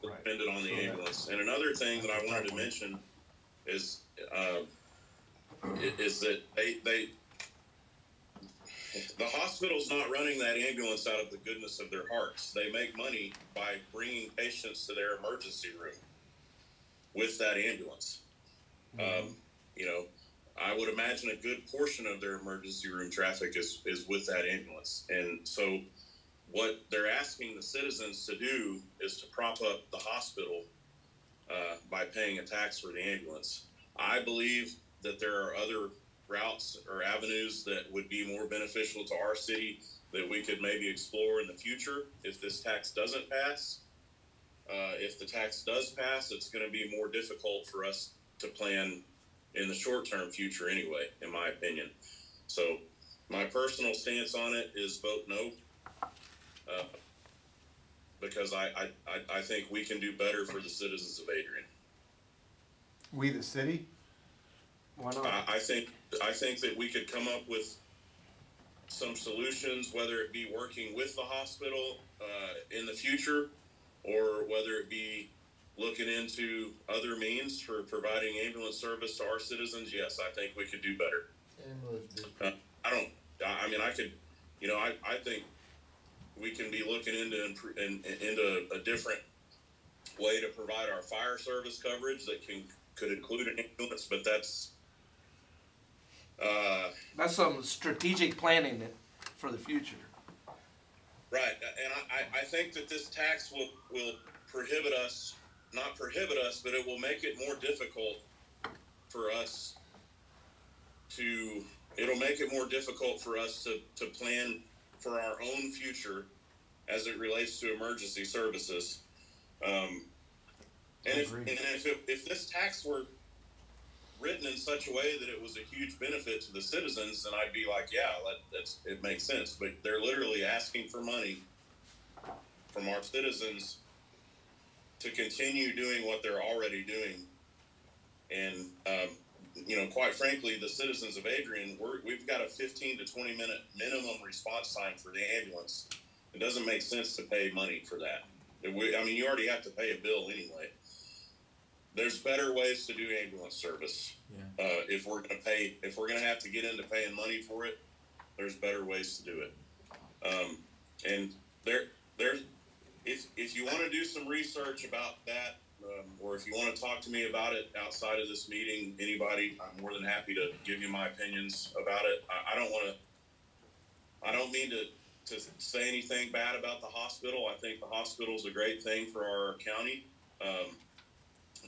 To spend it on the ambulance. And another thing that I wanted to mention is that the hospital's not running that ambulance out of the goodness of their hearts. They make money by bringing patients to their emergency room with that ambulance. You know, I would imagine a good portion of their emergency room traffic is with that ambulance. And so what they're asking the citizens to do is to prop up the hospital by paying a tax for the ambulance. I believe that there are other routes or avenues that would be more beneficial to our city that we could maybe explore in the future if this tax doesn't pass. If the tax does pass, it's going to be more difficult for us to plan in the short-term future anyway, in my opinion. So my personal stance on it is vote no, because I think we can do better for the citizens of Adrian. We, the city? Why not? I think that we could come up with some solutions, whether it be working with the hospital in the future, or whether it be looking into other means for providing ambulance service to our citizens. Yes, I think we could do better. I think we can be looking into a different way to provide our fire service coverage that could include an ambulance, but that's some strategic planning for the future. Right, and I think that this tax will prohibit us, not prohibit us, but it will make it more difficult for us it'll make it more difficult for us to plan for our own future as it relates to emergency services. And if this tax were written in such a way that it was a huge benefit to the citizens, then I'd be like, yeah, it makes sense. But they're literally asking for money from our citizens to continue doing what they're already doing. And, quite frankly, the citizens of Adrian, we've got a 15 to 20 minute minimum response time for the ambulance. It doesn't make sense to pay money for that. You already have to pay a bill anyway. There's better ways to do ambulance service. Yeah. If we're gonna have to get into paying money for it, there's better ways to do it. And if you want to do some research about that, or if you want to talk to me about it outside of this meeting, anybody, I'm more than happy to give you my opinions about it. I don't mean to say anything bad about the hospital. I think the hospital is a great thing for our county.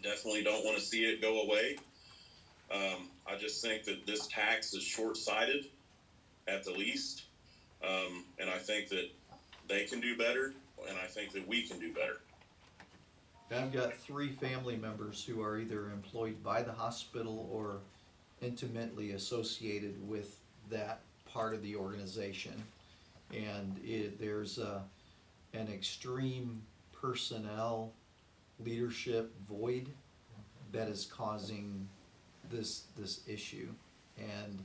Definitely don't want to see it go away. I just think that this tax is short-sighted at the least. And I think that they can do better, and I think that we can do better. I've got 3 family members who are either employed by the hospital or intimately associated with that part of the organization. And there's an extreme personnel leadership void that is causing this issue. And,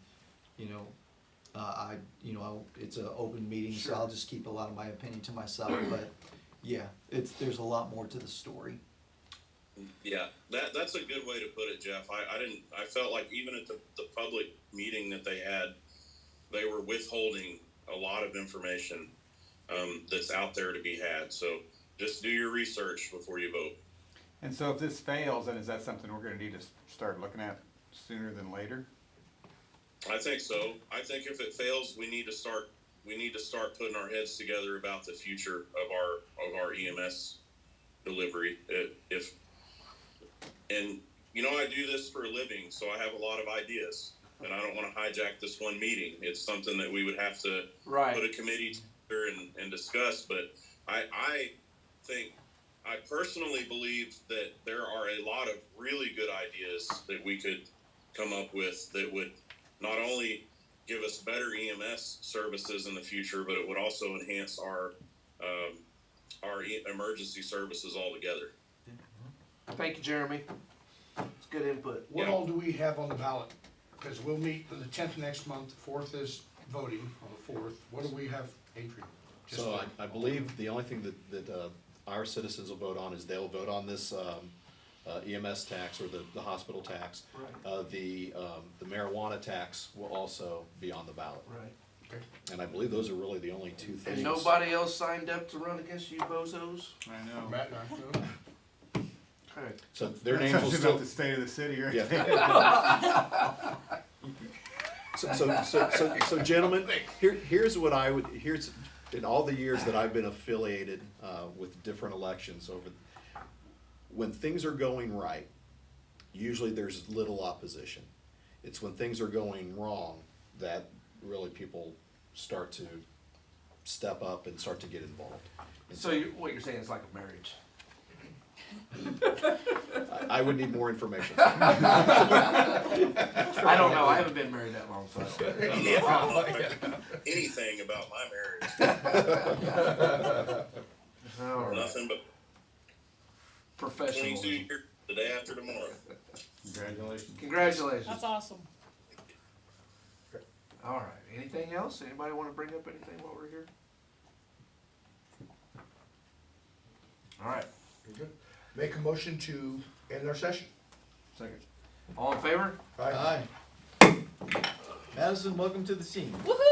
it's an open meeting, so I'll just keep a lot of my opinion to myself, but yeah, there's a lot more to the story. Yeah, that's a good way to put it, Jeff. I felt like even at the public meeting that they had, they were withholding a lot of information that's out there to be had. So just do your research before you vote. And so if this fails, then is that something we're gonna need to start looking at sooner than later? I think so. I think if it fails, we need to start putting our heads together about the future of our EMS delivery. I do this for a living, so I have a lot of ideas, and I don't want to hijack this one meeting. It's something that we would have to put a committee together and discuss. But I personally believe that there are a lot of really good ideas that we could come up with that would not only give us better EMS services in the future, but it would also enhance our emergency services altogether. Thank you, Jeremy. It's good input. What all do we have on the ballot? Because we'll meet on the 10th next month, the 4th is voting on the 4th. What do we have, Adrian? So I believe the only thing that our citizens will vote on is they'll vote on this EMS tax, or the hospital tax. Right. The marijuana tax will also be on the ballot. Right. Okay. And I believe those are really the only 2 things. And nobody else signed up to run against you bozos? I know. Matt and I. Okay. So their names will Something still. about the state of the city, right? Yeah. So gentlemen, here's in all the years that I've been affiliated with different elections when things are going right, usually there's little opposition. It's when things are going wrong that really people start to step up and start to get involved. And So what you're saying is like a marriage. I would need more information. I don't know. I haven't been married that long, so I don't know. I'm not anything about my marriage. All right. Nothing but Professional. 22 years the day after tomorrow. Congratulations. Congratulations. That's awesome. All right. Anything else? Anybody want to bring up anything while we're here? All right. Good. Make a motion to end our session. Second. All in favor? Aye. Madison, welcome to the scene. Woohoo!